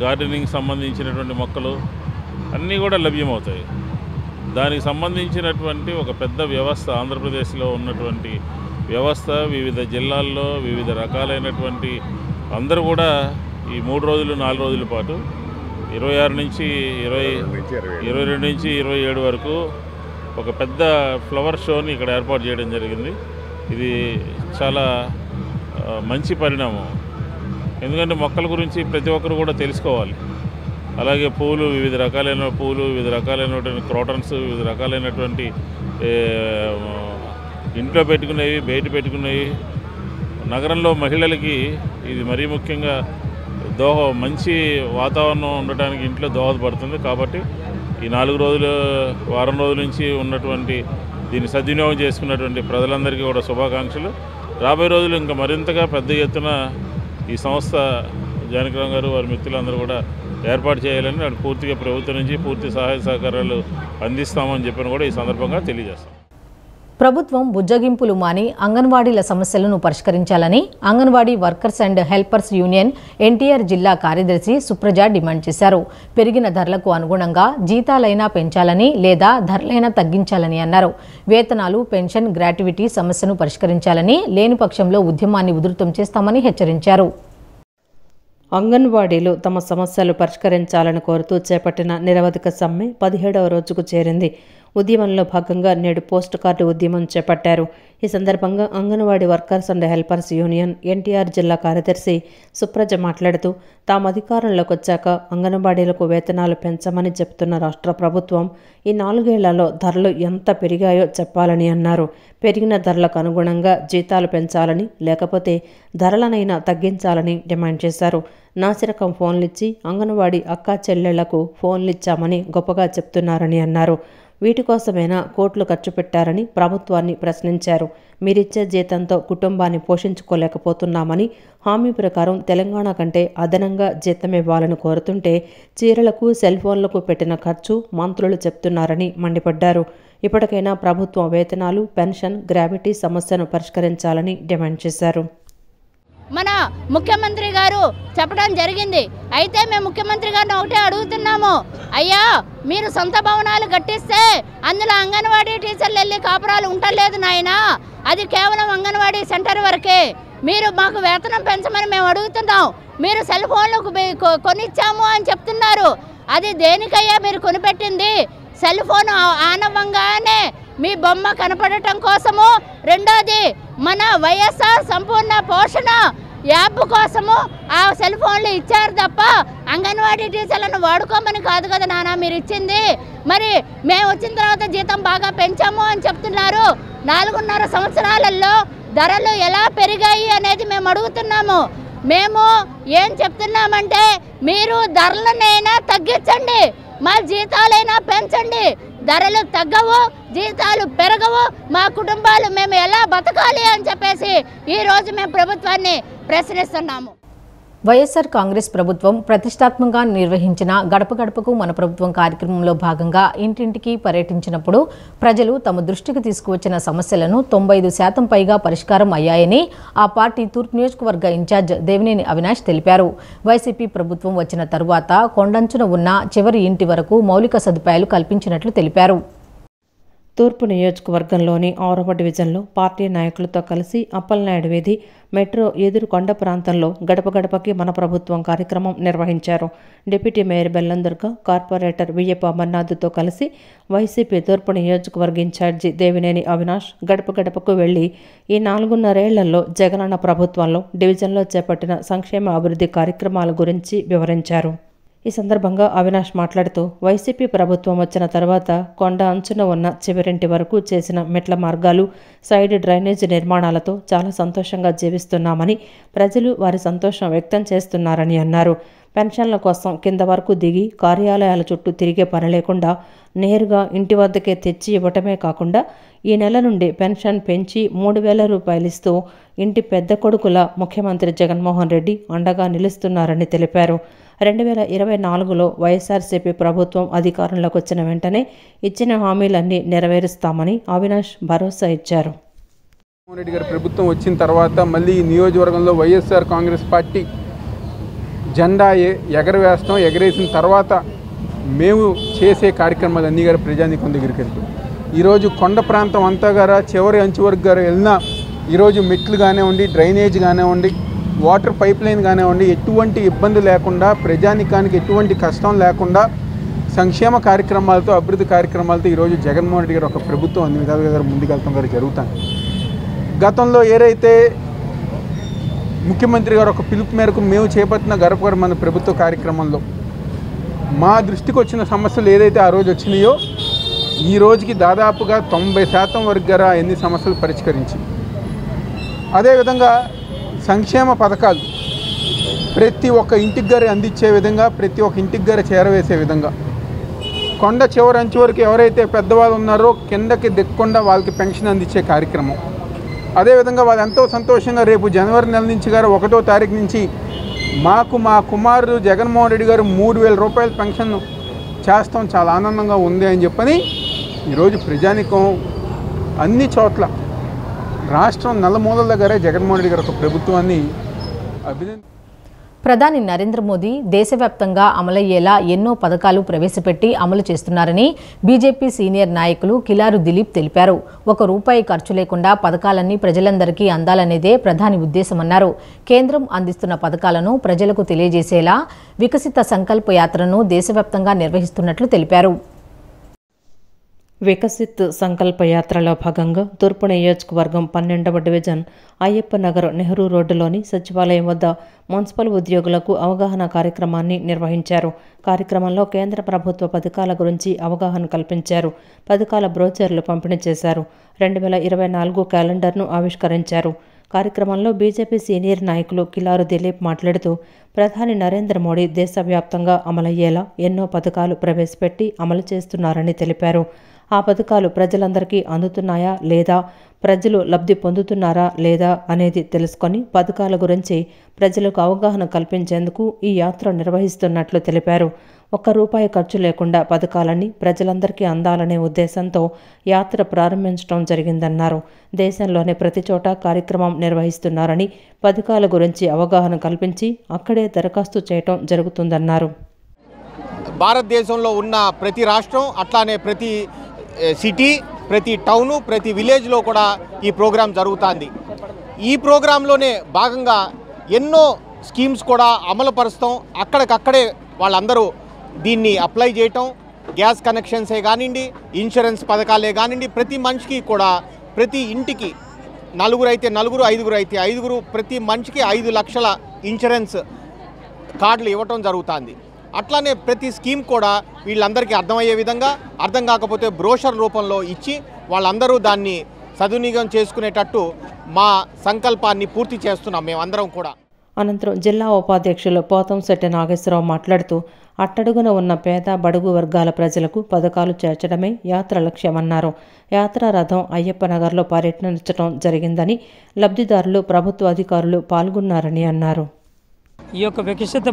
గార్డెనింగ్ సంబంధించినటువంటి మొక్కలు, అన్నీ కూడా లభ్యమవుతాయి. దానికి సంబంధించినటువంటి ఒక పెద్ద వ్యవస్థ ఆంధ్రప్రదేశ్లో ఉన్నటువంటి వ్యవస్థ వివిధ జిల్లాల్లో వివిధ రకాలైనటువంటి అందరూ కూడా ఈ 3 రోజులు 4 రోజుల పాటు 26 నుంచి 22 నుంచి 27 వరకు ఒక పెద్ద ఫ్లవర్ షోని ఇక్కడ ఏర్పాటు చేయడం జరిగింది. ఇది చాలా మంచి పరిణామం. ఎందుకంటే మొక్కల గురించి ప్రతి ఒక్కరు కూడా తెలుసుకోవాలి. అలాగే పూలు, వివిధ రకాలైన పూలు, వివిధ రకాలైనటువంటి క్రోటన్స్, వివిధ రకాలైనటువంటి ఇంట్లో పెట్టుకునేవి, బయట పెట్టుకునేవి. నగరంలో మహిళలకి ఇది మరీ ముఖ్యంగా మంచి వాతావరణం ఉండటానికి ఇంట్లో దోహదపడుతుంది. కాబట్టి ఈ 4 రోజులు, వారం రోజుల నుంచి ఉన్నటువంటి దీన్ని సద్వినియోగం చేసుకున్నటువంటి ప్రజలందరికీ కూడా శుభాకాంక్షలు. రాబోయే రోజులు ఇంకా మరింతగా పెద్ద ఎత్తున ఈ సంస్థ జానకిరామ్ గారు వారి మిత్రులందరూ కూడా ఏర్పాటు చేయాలని పూర్తిగా ప్రభుత్వం నుంచి పూర్తి సహాయ సహకారాలు అందిస్తామని చెప్పని కూడా ఈ సందర్భంగా తెలియజేస్తాం. ప్రభుత్వం బుజ్జగింపులు మాని అంగన్వాడీల సమస్యలను పరిష్కరించాలని anganwadi workers and helpers union NTR జిల్లా కార్యదర్శి సుప్రజ డిమాండ్ చేశారు. పెరిగిన ధరలకు అనుగుణంగా జీతాలైనా పెంచాలని లేదా ధరలైనా తగ్గించాలని అన్నారు. వేతనాలు, పెన్షన్, గ్రాట్యుటీ సమస్యను పరిష్కరించాలని, లేని పక్షంలో ఉద్యమాన్ని ఉధృతం చేస్తామని హెచ్చరించారు. అంగన్వాడీలు తమ సమస్యలు పరిష్కరించాలని కోరుతూ చేపట్టిన నిరవధిక సమ్మె 17వ రోజుకు చేరింది. ఉద్యమంలో భాగంగా నేడు పోస్ట్ కార్డు ఉద్యమం చేపట్టారు. ఈ సందర్భంగా anganwadi workers and helpers union NTR జిల్లా కార్యదర్శి సుప్రజ మాట్లాడుతూ తాము అధికారంలోకి వచ్చాక అంగన్వాడీలకు వేతనాలు పెంచమని చెప్తున్న రాష్ట్ర ప్రభుత్వం ఈ 4 ఏళ్లలో ధరలు ఎంత పెరిగాయో చెప్పాలని అన్నారు. పెరిగిన ధరలకు అనుగుణంగా జీతాలు పెంచాలని, లేకపోతే ధరలనైనా తగ్గించాలని డిమాండ్ చేశారు. నాసిరకం ఫోన్లిచ్చి అంగన్వాడీ అక్కా చెల్లెళ్లకు ఫోన్లిచ్చామని గొప్పగా చెప్తున్నారని అన్నారు. వీటి కోసమైనా కోట్లు ఖర్చు పెట్టారని ప్రభుత్వాన్ని ప్రశ్నించారు. మీరిచ్చే జీతంతో కుటుంబాన్ని పోషించుకోలేకపోతున్నామని, హామీ ప్రకారం తెలంగాణ కంటే అదనంగా జీతం ఇవ్వాలని కోరుతుంటే చీరలకు, సెల్ ఫోన్లకు పెట్టిన ఖర్చు మంత్రులు చెప్తున్నారని మండిపడ్డారు. ఇప్పటికైనా ప్రభుత్వం వేతనాలు, పెన్షన్, గ్రాట్యుటీ సమస్యను పరిష్కరించాలని డిమాండ్ చేశారు. మన ముఖ్యమంత్రి గారు చెప్పడం జరిగింది. అయితే మేము ముఖ్యమంత్రి గారిని ఒకటే అడుగుతున్నాము, అయ్యా మీరు సొంత భవనాలు కట్టిస్తే అందులో అంగన్వాడీ టీచర్లు వెళ్ళి కాపురాలు ఉండలేదు నాయనా, అది కేవలం అంగన్వాడీ సెంటర్ వరకే. మీరు మాకు వేతనం పెంచమని మేము అడుగుతున్నాం. మీరు సెల్ ఫోన్లు కొనిచ్చాము అని చెప్తున్నారు. అది దేనికయ్యా మీరు కొనిపెట్టింది? సెల్ ఫోన్ ఆనవంగానే మీ బొమ్మ కనపడటం కోసము, రెండోది మన వైఎస్ఆర్ సంపూర్ణ పోషణ యాప్ కోసము ఆ సెల్ ఫోన్లు ఇచ్చారు తప్ప అంగన్వాడీ టీచర్లను వాడుకోమని కాదు కదా నాన్న మీరు ఇచ్చింది. మరి మేము వచ్చిన తర్వాత జీతం బాగా పెంచాము అని చెప్తున్నారు. 4.5 సంవత్సరాలలో ధరలు ఎలా పెరిగాయి అనేది మేము అడుగుతున్నాము. మేము ఏం చెప్తున్నామంటే మీరు ధరలనైనా తగ్గించండి, మా జీతాలైనా పెంచండి. ధరలు తగ్గవు, జీతాలు పెరగవు, మా కుటుంబాలు మేము ఎలా బతకాలి అని చెప్పేసి ఈరోజు మేము ప్రభుత్వాన్ని ప్రశ్నిస్తున్నాము. వైఎస్ఆర్ కాంగ్రెస్ ప్రభుత్వం ప్రతిష్టాత్మకంగా నిర్వహించిన గడప గడపకు మన ప్రభుత్వం కార్యక్రమంలో భాగంగా ఇంటింటికి పర్యటించినప్పుడు ప్రజలు తమ దృష్టికి తీసుకువచ్చిన సమస్యలను 95% పైగా పరిష్కారం అయ్యాయని ఆ పార్టీ తూర్పు నియోజకవర్గ ఇన్ఛార్జ్ దేవినేని అవినాష్ తెలిపారు. వైసీపీ ప్రభుత్వం వచ్చిన తరువాత కొండంచున ఉన్న చివరి ఇంటి వరకు మౌలిక సదుపాయాలు కల్పించినట్లు తెలిపారు. తూర్పు నియోజకవర్గంలోని 6వ డివిజన్లో పార్టీ నాయకులతో కలిసి అప్పలనాయుడు వీధి, మెట్రో ఎదురుకొండ ప్రాంతంలో గడప గడపకి మన ప్రభుత్వం కార్యక్రమం నిర్వహించారు. డిప్యూటీ మేయర్ బెల్లందుర్గ, కార్పొరేటర్ వియ్యప్ప అమర్నాథ్తో కలిసి వైసీపీ తూర్పు నియోజకవర్గ ఇన్ఛార్జి దేవినేని అవినాష్ గడప గడపకు వెళ్లి ఈ 4.5 ఏళ్లలో జగనన్న ప్రభుత్వంలో డివిజన్లో చేపట్టిన సంక్షేమ అభివృద్ధి కార్యక్రమాల గురించి వివరించారు. ఈ సందర్భంగా అవినాష్ మాట్లాడుతూ వైసీపీ ప్రభుత్వం వచ్చిన తర్వాత కొండ అంచున ఉన్న చివరింటి వరకు చేసిన మెట్ల మార్గాలు, సైడ్ డ్రైనేజ్ నిర్మాణాలతో చాలా సంతోషంగా జీవిస్తున్నామని, ప్రజలు వారి సంతోషం వ్యక్తం చేస్తున్నారని అన్నారు. పెన్షన్ల కోసం కింద వరకు దిగి కార్యాలయాల చుట్టూ తిరిగే పని లేకుండా నేరుగా ఇంటి వద్దకే తెచ్చి ఇవ్వటమే కాకుండా ఈ నెల నుండి పెన్షన్ పెంచి 3,000 రూపాయలు ఇస్తూ ఇంటి పెద్ద కొడుకుల ముఖ్యమంత్రి జగన్మోహన్ రెడ్డి అండగా నిలుస్తున్నారని తెలిపారు. 2024లో వైఎస్ఆర్సీపీ ప్రభుత్వం అధికారంలోకి వచ్చిన వెంటనే ఇచ్చిన హామీలన్నీ నెరవేరుస్తామని అవినాష్ భరోసా ఇచ్చారు. జగన్మోహన్ రెడ్డి గారి ప్రభుత్వం వచ్చిన తర్వాత మళ్ళీ ఈ నియోజకవర్గంలో వైఎస్ఆర్ కాంగ్రెస్ పార్టీ జెండా ఎగరవేస్తాం. ఎగరేసిన తర్వాత మేము చేసే కార్యక్రమాలన్నీ గారు ప్రజానీకం దగ్గరికి వెళ్తాం. ఈరోజు కొండ ప్రాంతం అంతా గారా చివరి అంచు వరకు గారు వెళ్ళినా ఈరోజు మెట్లు కానివ్వండి, డ్రైనేజ్ కానివ్వండి, వాటర్ పైప్ లైన్ కానివ్వండి, ఎటువంటి ఇబ్బంది లేకుండా ప్రజానీకానికి ఎటువంటి కష్టం లేకుండా సంక్షేమ కార్యక్రమాలతో అభివృద్ధి కార్యక్రమాలతో ఈరోజు జగన్మోహన్ రెడ్డి గారు ఒక ప్రభుత్వం అన్ని విధాలుగా గారు ముందుకెళ్తాం గారు జరుగుతాను. గతంలో ఏదైతే ముఖ్యమంత్రి గారు ఒక పిలుపు మేరకు మేము చేపట్టిన గడప మన ప్రభుత్వ కార్యక్రమంలో మా దృష్టికి వచ్చిన సమస్యలు ఏదైతే ఆ రోజు వచ్చినాయో ఈ రోజుకి దాదాపుగా 90% వరకు గారు ఎన్ని సమస్యలు పరిష్కరించి, అదేవిధంగా సంక్షేమ పథకాలు ప్రతి ఒక్క ఇంటికి గారి అందించే విధంగా, ప్రతి ఒక్క ఇంటికి గారి చేరవేసే విధంగా, కొండ చివరి అంచు వరకు ఎవరైతే పెద్దవాళ్ళు ఉన్నారో కిందకి దిక్కుండా వాళ్ళకి పెన్షన్ అందించే కార్యక్రమం. అదేవిధంగా వాళ్ళు ఎంతో సంతోషంగా రేపు జనవరి నెల నుంచి గారు 1వ తారీఖు నుంచి మాకు మా కుమారుడు జగన్మోహన్ రెడ్డి గారు 3,000 రూపాయల పెన్షన్ చేస్తాం, చాలా ఆనందంగా ఉంది అని చెప్పని ఈరోజు ప్రజానికం అన్ని చోట్ల రాష్ట్రం నలుమూలల దగ్గరే జగన్మోహన్ రెడ్డి గారు ఒక ప్రభుత్వాన్ని అభినంది. ప్రధాని నరేంద్ర మోదీ దేశవ్యాప్తంగా అమలయ్యేలా ఎన్నో పథకాలు ప్రవేశపెట్టి అమలు చేస్తున్నారని బీజేపీ సీనియర్ నాయకులు కిలారు దిలీప్ తెలిపారు. ₹1 ఖర్చు లేకుండా పథకాలన్నీ ప్రజలందరికీ అందాలనేదే ప్రధాని ఉద్దేశమన్నారు. కేంద్రం అందిస్తున్న పథకాలను ప్రజలకు తెలియజేసేలా వికసిత సంకల్ప యాత్రను దేశవ్యాప్తంగా నిర్వహిస్తున్నట్లు తెలిపారు. వికసిత్ సంకల్ప యాత్రలో భాగంగా తూర్పు నియోజకవర్గం 12వ డివిజన్ అయ్యప్ప నగర్ నెహ్రూ రోడ్డులోని సచివాలయం వద్ద మున్సిపల్ ఉద్యోగులకు అవగాహన కార్యక్రమాన్ని నిర్వహించారు. కార్యక్రమంలో కేంద్ర ప్రభుత్వ పథకాల గురించి అవగాహన కల్పించారు. పథకాల బ్రోచర్లు పంపిణీ చేశారు. 2024 క్యాలెండర్ను ఆవిష్కరించారు. కార్యక్రమంలో బీజేపీ సీనియర్ నాయకులు కిలారు దిలీప్ మాట్లాడుతూ ప్రధాని నరేంద్ర మోడీ దేశవ్యాప్తంగా అమలయ్యేలా ఎన్నో పథకాలు ప్రవేశపెట్టి అమలు చేస్తున్నారని తెలిపారు. ఆ పథకాలు ప్రజలందరికీ అందుతున్నాయా లేదా, ప్రజలు లబ్ధి పొందుతున్నారా లేదా అనేది తెలుసుకొని పథకాల గురించి ప్రజలకు అవగాహన కల్పించేందుకు ఈ యాత్ర నిర్వహిస్తున్నట్లు తెలిపారు. ₹1 ఖర్చు లేకుండా పథకాలన్నీ ప్రజలందరికీ అందాలనే ఉద్దేశంతో యాత్ర ప్రారంభించడం జరిగిందన్నారు. దేశంలోని ప్రతి చోట కార్యక్రమం నిర్వహిస్తున్నారని, పథకాల గురించి అవగాహన కల్పించి అక్కడే దరఖాస్తు చేయటం జరుగుతుందన్నారు. భారతదేశంలో ఉన్న ప్రతి రాష్ట్రం అట్లానే ప్రతి సిటీ, ప్రతి టౌను, ప్రతి విలేజ్లో కూడా ఈ ప్రోగ్రాం జరుగుతుంది. ఈ ప్రోగ్రాంలోనే భాగంగా ఎన్నో స్కీమ్స్ కూడా అమలు పరుస్తాం. అక్కడికక్కడే వాళ్ళందరూ దీన్ని అప్లై చేయటం, గ్యాస్ కనెక్షన్సే కానివ్వండి, ఇన్సూరెన్స్ పథకాలే కానివ్వండి, ప్రతి మనిషికి కూడా ప్రతి ఇంటికి 4 అయితే 4, 5 అయితే 5, ప్రతి మనిషికి 5 లక్షల ఇన్సూరెన్స్ కార్డులు ఇవ్వటం జరుగుతుంది. అట్లానే ప్రతి స్కీమ్ కూడా వీళ్ళందరికీ అర్థమయ్యే విధంగా, అర్థం కాకపోతే బ్రోషర్ రూపంలో ఇచ్చి వాళ్ళందరూ దాన్ని సద్వినియోగం చేసుకునేటట్టు మా సంకల్పాన్ని పూర్తి చేస్తున్నాం మేమందరం కూడా. అనంతరం జిల్లా ఉపాధ్యక్షులు పోతంశెట్టి నాగేశ్వరరావు మాట్లాడుతూ అట్టడుగున ఉన్న పేద బడుగు వర్గాల ప్రజలకు పథకాలు చేర్చడమే యాత్ర లక్ష్యమన్నారు. యాత్రా రథం అయ్యప్ప నగర్లో పర్యటించడం జరిగిందని, లబ్ధిదారులు, ప్రభుత్వ అధికారులు పాల్గొన్నారని అన్నారు. ఈ యొక్క వికసిత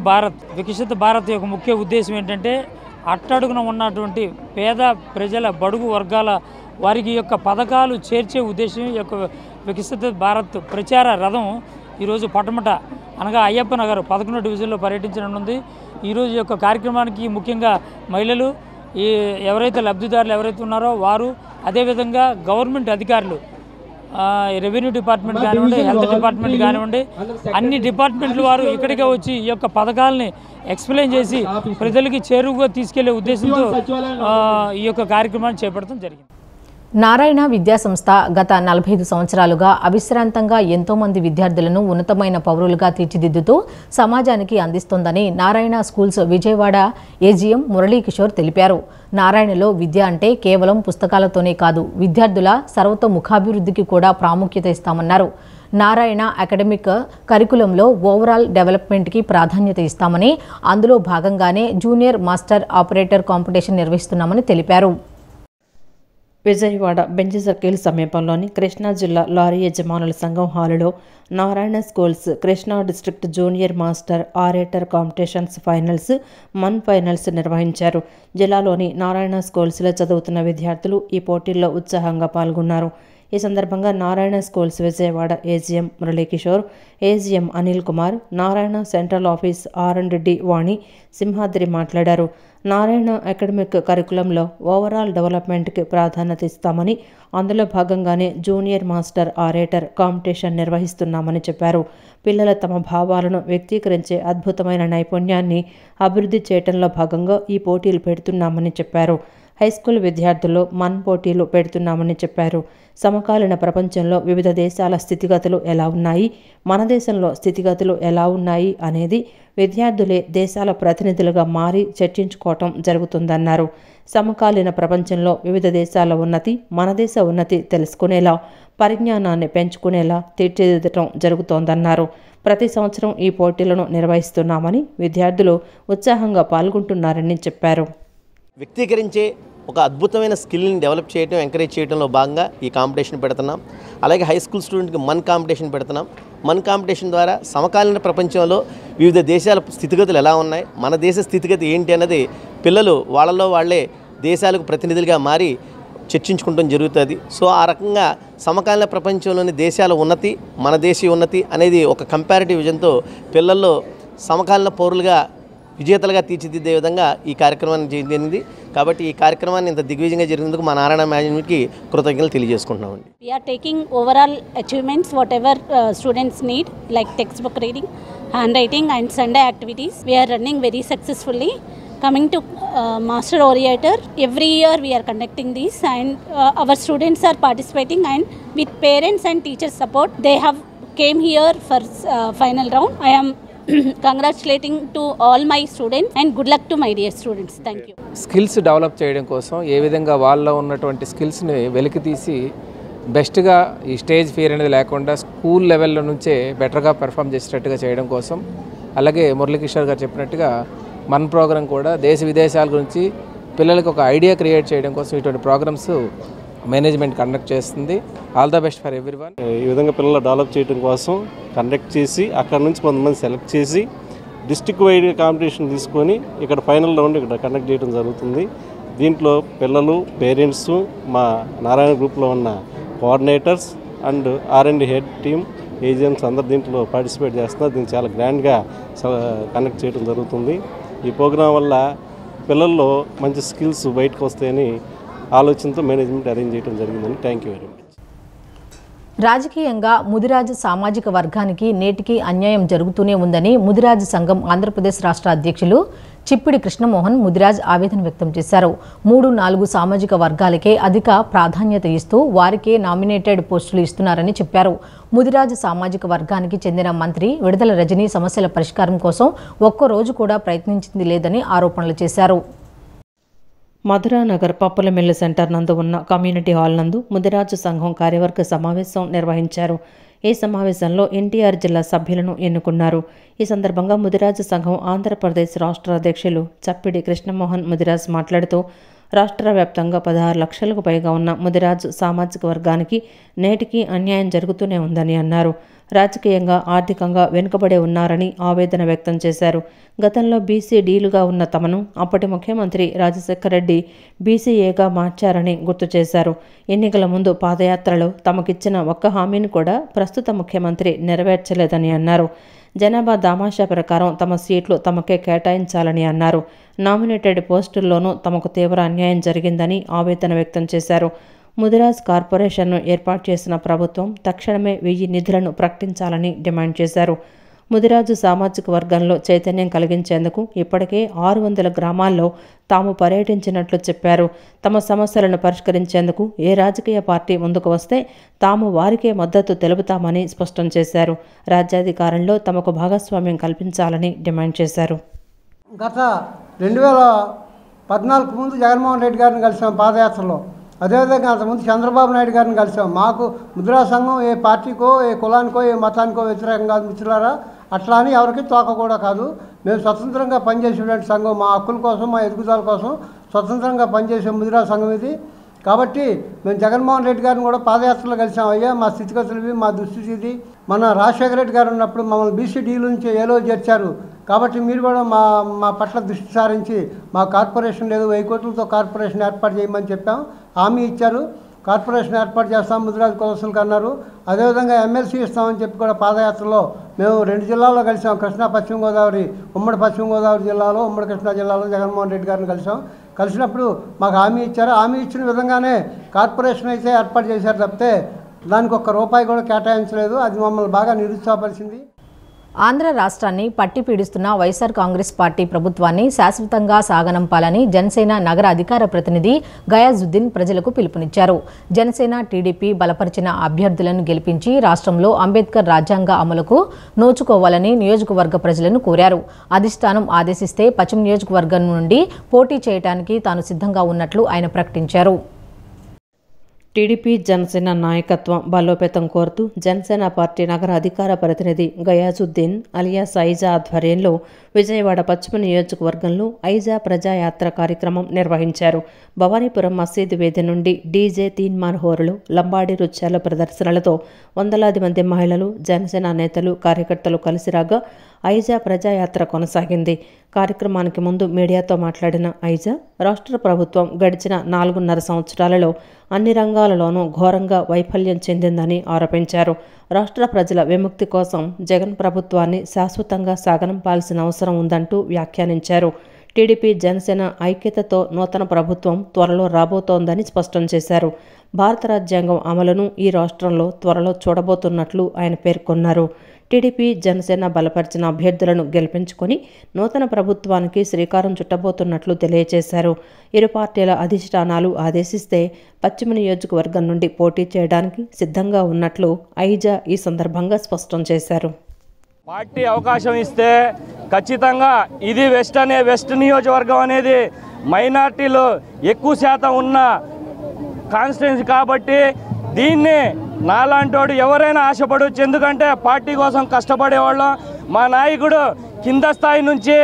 భారత్ యొక్క ముఖ్య ఉద్దేశం ఏంటంటే అట్టడుగున ఉన్నటువంటి పేద ప్రజల బడుగు వర్గాల వారికి యొక్క పథకాలు చేర్చే ఉద్దేశం ఈ యొక్క వికసిత భారత్ ప్రచార రథం ఈరోజు పటమట అనగా అయ్యప్ప నగర్ 11వ డివిజన్లో పర్యటించనుంది. ఈరోజు యొక్క కార్యక్రమానికి ముఖ్యంగా మహిళలు, ఎవరైతే లబ్ధిదారులు ఎవరైతే ఉన్నారో వారు, అదేవిధంగా గవర్నమెంట్ అధికారులు, రెవెన్యూ డిపార్ట్మెంట్ కానివ్వండి, హెల్త్ డిపార్ట్మెంట్ కానివ్వండి, అన్ని డిపార్ట్మెంట్ల వారు ఇక్కడికే వచ్చి ఈ యొక్క పథకాలని ఎక్స్ప్లెయిన్ చేసి ప్రజలకి చేరువుగా తీసుకెళ్లే ఉద్దేశంతో ఈ యొక్క కార్యక్రమాన్ని చేపట్టడం జరిగింది. నారాయణ విద్యాసంస్థ గత 45 సంవత్సరాలుగా అవిశ్రాంతంగా ఎంతోమంది విద్యార్థులను ఉన్నతమైన పౌరులుగా తీర్చిదిద్దుతూ సమాజానికి అందిస్తోందని నారాయణ స్కూల్స్ విజయవాడ ఏజీఎం మురళీకిషోర్ తెలిపారు. నారాయణలో విద్య అంటే కేవలం పుస్తకాలతోనే కాదు, విద్యార్థుల సర్వతోముఖాభివృద్ధికి కూడా ప్రాముఖ్యత ఇస్తామన్నారు. నారాయణ అకాడమిక్ కరికులంలో ఓవరాల్ డెవలప్మెంట్కి ప్రాధాన్యత ఇస్తామని, అందులో భాగంగానే జూనియర్ మాస్టర్ ఆపరేటర్ కాంపిటీషన్ నిర్వహిస్తున్నామని తెలిపారు. విజయవాడ బెంజ్ సర్కిల్ సమీపంలోని కృష్ణా జిల్లా లారీ యజమానుల సంఘం హాలులో Narayana schools Krishna district junior master orator competitions finals, మన్ ఫైనల్స్ నిర్వహించారు. జిల్లాలోని నారాయణ స్కూల్స్లో చదువుతున్న విద్యార్థులు ఈ పోటీల్లో ఉత్సాహంగా పాల్గొన్నారు. ఈ సందర్భంగా Narayana schools Vijayawada AGM Muralikishore, AGM Anil Kumar, Narayana central office R&D Vani Simhadri మాట్లాడారు. నారాయణ అకాడమిక్ కరికులంలో ఓవరాల్ డెవలప్మెంట్కి ప్రాధాన్యత ఇస్తామని, అందులో భాగంగానే జూనియర్ మాస్టర్ ఆరేటర్ కాంపిటీషన్ నిర్వహిస్తున్నామని చెప్పారు. పిల్లలు తమ భావాలను వ్యక్తీకరించే అద్భుతమైన నైపుణ్యాన్ని అభివృద్ధి చేయడంలో భాగంగా ఈ పోటీలు పెడుతున్నామని చెప్పారు. హైస్కూల్ విద్యార్థుల్లో మన్ పోటీలు పెడుతున్నామని చెప్పారు. సమకాలీన ప్రపంచంలో వివిధ దేశాల స్థితిగతులు ఎలా ఉన్నాయి, మన దేశంలో స్థితిగతులు ఎలా ఉన్నాయి అనేది విద్యార్థులే దేశాల ప్రతినిధులుగా మారి చర్చించుకోవటం జరుగుతుందన్నారు. సమకాలీన ప్రపంచంలో వివిధ దేశాల ఉన్నతి, మన దేశ ఉన్నతి తెలుసుకునేలా, పరిజ్ఞానాన్ని పెంచుకునేలా తీర్చిదిద్దటం జరుగుతోందన్నారు. ప్రతి సంవత్సరం ఈ పోటీలను నిర్వహిస్తున్నామని, విద్యార్థులు ఉత్సాహంగా పాల్గొంటున్నారని చెప్పారు. వ్యక్తీకరించే ఒక అద్భుతమైన స్కిల్ని డెవలప్ చేయడం, ఎంకరేజ్ చేయడంలో భాగంగా ఈ కాంపిటీషన్ పెడుతున్నాం. అలాగే హై స్కూల్ స్టూడెంట్కి మన్ కాంపిటీషన్ పెడుతున్నాం. మన్ కాంపిటీషన్ ద్వారా సమకాలీన ప్రపంచంలో వివిధ దేశాల స్థితిగతులు ఎలా ఉన్నాయి, మన దేశ స్థితిగతి ఏంటి అన్నది పిల్లలు వాళ్ళలో వాళ్ళే దేశాలకు ప్రతినిధులుగా మారి చర్చించుకుంటం జరుగుతుంది. సో ఆ రకంగా సమకాలీన ప్రపంచంలోని దేశాల ఉన్నతి, మన దేశీయ ఉన్నతి అనేది ఒక కంపారిటివ్ విజన్తో పిల్లల్లో సమకాలీన పౌరులుగా విజేతలుగా తీర్చిదిద్దే విధంగా ఈ కార్యక్రమాన్ని జరిగింది. కాబట్టి ఈ కార్యక్రమాన్ని ఇంత దిగ్విజయంగా జరిగినందుకు మా నారాయణ మేనేజ్మెంట్కి కృతజ్ఞతలు తెలియజేసుకుంటున్నామండి. We are taking overall achievements whatever students need, like textbook reading, handwriting and Sunday activities. We are running very successfully. Coming to Master Orator, every year we are conducting these and our students are participating, and with parents and teachers support they have came here for final round. I am congratulating to all my students and good luck to my dear students. Thank you. Skills develop చేయడం కోసం ఏ విధంగా వాళ్ళలో ఉన్నటువంటి స్కిల్స్ని వెలికి తీసి బెస్ట్గా ఈ స్టేజ్ ఫియర్ అనేది లేకుండా స్కూల్ లెవెల్లో నుంచే బెటర్గా పెర్ఫామ్ చేసేటట్టుగా చేయడం కోసం, అలాగే మురళీకిషోర్ గారు చెప్పినట్టుగా మన ప్రోగ్రాం కూడా దేశ విదేశాల గురించి పిల్లలకు ఒక ఐడియా క్రియేట్ చేయడం కోసం ఇటువంటి ప్రోగ్రామ్స్ మేనేజ్మెంట్ కండక్ట్ చేస్తుంది. All the best for everyone. ఈ విధంగా పిల్లలు డెవలప్ చేయడం కోసం కండక్ట్ చేసి అక్కడ నుంచి కొంతమంది సెలెక్ట్ చేసి డిస్ట్రిక్ట్ వైడ్ కాంపిటీషన్ తీసుకొని ఇక్కడ ఫైనల్ రౌండ్ ఇక్కడ కండక్ట్ చేయడం జరుగుతుంది. దీంట్లో పిల్లలు, పేరెంట్స్, మా నారాయణ గ్రూప్లో ఉన్న coordinators and R&D head team, agents అందరు దీంట్లో పార్టిసిపేట్ చేస్తున్నారు. దీన్ని చాలా గ్రాండ్గా కండక్ట్ చేయడం జరుగుతుంది. ఈ ప్రోగ్రాం వల్ల పిల్లల్లో మంచి స్కిల్స్ బయటకు వస్తాయని ఆలోచనతో మేనేజ్మెంట్ అరేంజ్ చేయడం జరిగిందని. Thank you very much. రాజకీయంగా ముదిరాజు సామాజిక వర్గానికి నేటికి అన్యాయం జరుగుతూనే ఉందని ముదిరాజు సంఘం ఆంధ్రప్రదేశ్ రాష్ట్ర అధ్యక్షులు చిప్పిడి కృష్ణమోహన్ ముదిరాజ్ ఆవేదన వ్యక్తం చేశారు. 3-4 సామాజిక వర్గాలకే అధిక ప్రాధాన్యత ఇస్తూ వారికే నామినేటెడ్ పోస్టులు ఇస్తున్నారని చెప్పారు. ముదిరాజు సామాజిక వర్గానికి చెందిన మంత్రి విడుదల రజనీ సమస్యల పరిష్కారం కోసం ఒక్కరోజు కూడా ప్రయత్నించింది లేదని ఆరోపణలు చేశారు. మధురానగర్ పప్పుల మిల్లు సెంటర్ నందు ఉన్న కమ్యూనిటీ హాల్ నందు ముదిరాజు సంఘం కార్యవర్గ సమావేశం నిర్వహించారు. ఈ సమావేశంలో ఎన్టీఆర్ జిల్లా సభ్యులను ఎన్నుకున్నారు. ఈ సందర్భంగా ముదిరాజు సంఘం ఆంధ్రప్రదేశ్ రాష్ట్ర అధ్యక్షులు చప్పిడి కృష్ణమోహన్ ముదిరాజ్ మాట్లాడుతూ రాష్ట్ర వ్యాప్తంగా 16 లక్షలకు పైగా ఉన్న ముదిరాజు సామాజిక వర్గానికి నేటికి అన్యాయం జరుగుతూనే ఉందని అన్నారు. రాజకీయంగా, ఆర్థికంగా వెనుకబడే ఉన్నారని ఆవేదన వ్యక్తం చేశారు. గతంలో బీసీడీలుగా ఉన్న తమను అప్పటి ముఖ్యమంత్రి రాజశేఖర రెడ్డి బీసీఏగా మార్చారని గుర్తు చేశారు. ఎన్నికల ముందు పాదయాత్రలో తమకిచ్చిన ఒక్క హామీని కూడా ప్రస్తుత ముఖ్యమంత్రి నెరవేర్చలేదని అన్నారు. జనాభా దామాషా ప్రకారం తమ సీట్లు తమకే కేటాయించాలని అన్నారు. నామినేటెడ్ పోస్టుల్లోనూ తమకు తీవ్ర అన్యాయం జరిగిందని ఆవేదన వ్యక్తం చేశారు. ముదిరాజ్ కార్పొరేషన్ను ఏర్పాటు చేసిన ప్రభుత్వం తక్షణమే 1000 నిధులను ప్రకటించాలని డిమాండ్ చేశారు. ముదిరాజు సామాజిక వర్గంలో చైతన్యం కలిగించేందుకు ఇప్పటికే 600 గ్రామాల్లో తాము పర్యటించినట్లు చెప్పారు. తమ సమస్యలను పరిష్కరించేందుకు ఏ రాజకీయ పార్టీ ముందుకు వస్తే తాము వారికే మద్దతు తెలుపుతామని స్పష్టం చేశారు. రాజ్యాధికారంలో తమకు భాగస్వామ్యం కల్పించాలని డిమాండ్ చేశారు. గత 2014 ముందు జగన్మోహన్ రెడ్డి గారిని కలిసాం పాదయాత్రలో. అదేవిధంగా అంతకుముందు చంద్రబాబు నాయుడు గారిని కలిసాం. మాకు ముద్రా సంఘం ఏ పార్టీకో, ఏ కులానికో, ఏ మతానికో వ్యతిరేకం కాదు మిత్రులారా. అట్లా అని ఎవరికి తోక కూడా కాదు. మేము స్వతంత్రంగా పనిచేసేటువంటి సంఘం. మా హక్కుల కోసం, మా ఎదుగుదల కోసం స్వతంత్రంగా పనిచేసే ముద్రా సంఘం ఇది. కాబట్టి మేము జగన్మోహన్ రెడ్డి గారిని కూడా పాదయాత్రలో కలిసాం. అయ్యా మా స్థితిగతులు, మా దుస్థితి ఇది. మన రాజశేఖర రెడ్డి గారు ఉన్నప్పుడు మమ్మల్ని బీసీడీల నుంచి ఏలో చేర్చారు. కాబట్టి మీరు కూడా మా పట్ల దృష్టి సారించి మా కార్పొరేషన్ లేదు, 1000 కోట్లతో కార్పొరేషన్ ఏర్పాటు చేయమని చెప్పాం. హామీ ఇచ్చారు. కార్పొరేషన్ ఏర్పాటు చేస్తాం ముదిరాజు కులస్తులకు అన్నారు. అదేవిధంగా ఎమ్మెల్సీ ఇస్తామని చెప్పి కూడా పాదయాత్రలో మేము 2 జిల్లాల్లో కలిసాం. కృష్ణా పశ్చిమ గోదావరి, ఉమ్మడి పశ్చిమ గోదావరి జిల్లాలో, ఉమ్మడి కృష్ణా జిల్లాలో జగన్మోహన్ రెడ్డి గారిని కలిసాం. కలిసినప్పుడు మాకు హామీ ఇచ్చారు. హామీ ఇచ్చిన విధంగానే కార్పొరేషన్ అయితే ఏర్పాటు చేశారు తప్పితే దానికి ₹1 కూడా కేటాయించలేదు. అది మమ్మల్ని బాగా నిరుత్సాహపరిచింది. ఆంధ్ర రాష్ట్రాన్ని పట్టి పీడిస్తున్న వైఎస్ఆర్ కాంగ్రెస్ పార్టీ ప్రభుత్వాన్ని శాశ్వతంగా సాగనంపాలని జనసేన నగర అధికార ప్రతినిధి గయాజుద్దీన్ ప్రజలకు పిలుపునిచ్చారు. జనసేన టీడీపీ బలపరిచిన అభ్యర్థులను గెలిపించి రాష్ట్రంలో అంబేద్కర్ రాజ్యాంగ అమలుకు నోచుకోవాలని నియోజకవర్గ ప్రజలను కోరారు. అధిష్టానం ఆదేశిస్తే పశ్చిమ నియోజకవర్గం నుండి పోటీ చేయడానికి తాను సిద్ధంగా ఉన్నట్లు ఆయన ప్రకటించారు. టీడీపీ జనసేన నాయకత్వం బలోపేతం కోరుతూ జనసేన పార్టీ నగర అధికార ప్రతినిధి గయాజుద్దీన్ అలియాస్ ఐజా ఆధ్వర్యంలో విజయవాడ పశ్చిమ నియోజకవర్గంలో ఐజా ప్రజాయాత్ర కార్యక్రమం నిర్వహించారు. భవానీపురం మసీదు వేది నుండి డీజే తీన్మార్ హోరులు, లంబాడి నృత్యాల ప్రదర్శనలతో వందలాది మంది మహిళలు, జనసేన నేతలు, కార్యకర్తలు కలిసి రాగా ఐజా ప్రజాయాత్ర కొనసాగింది. కార్యక్రమానికి ముందు మీడియాతో మాట్లాడిన ఐజా రాష్ట్ర ప్రభుత్వం గడిచిన 4.5 సంవత్సరాలలో అన్ని రంగాలలోనూ ఘోరంగా వైఫల్యం చెందిందని ఆరోపించారు. రాష్ట్ర ప్రజల విముక్తి కోసం జగన్ ప్రభుత్వాన్ని శాశ్వతంగా సాగనంపాల్సిన అవసరం ఉందంటూ వ్యాఖ్యానించారు. టీడీపీ జనసేన ఐక్యతతో నూతన ప్రభుత్వం త్వరలో రాబోతోందని స్పష్టం చేశారు. భారత రాజ్యాంగం అమలును ఈ రాష్ట్రంలో త్వరలో చూడబోతున్నట్లు ఆయన పేర్కొన్నారు. టీడీపీ జనసేన బలపరిచిన అభ్యర్థులను గెలిపించుకొని నూతన ప్రభుత్వానికి శ్రీకారం చుట్టబోతున్నట్లు తెలియజేశారు. ఇరు పార్టీల అధిష్టానాలు ఆదేశిస్తే పశ్చిమ నియోజకవర్గం నుండి పోటీ చేయడానికి సిద్ధంగా ఉన్నట్లు ఐజా ఈ సందర్భంగా స్పష్టం చేశారు. పార్టీ అవకాశం ఇస్తే ఖచ్చితంగా ఇది వెస్ట్ నియోజకవర్గం అనేది మైనార్టీలు ఎక్కువ శాతం ఉన్న కాన్స్టిట్యున్సీ కాబట్టి దీన్ని నాలాంటోడు ఎవరైనా ఆశపడవచ్చు. ఎందుకంటే పార్టీ కోసం కష్టపడేవాళ్ళం. మా నాయకుడు కింద స్థాయి నుంచి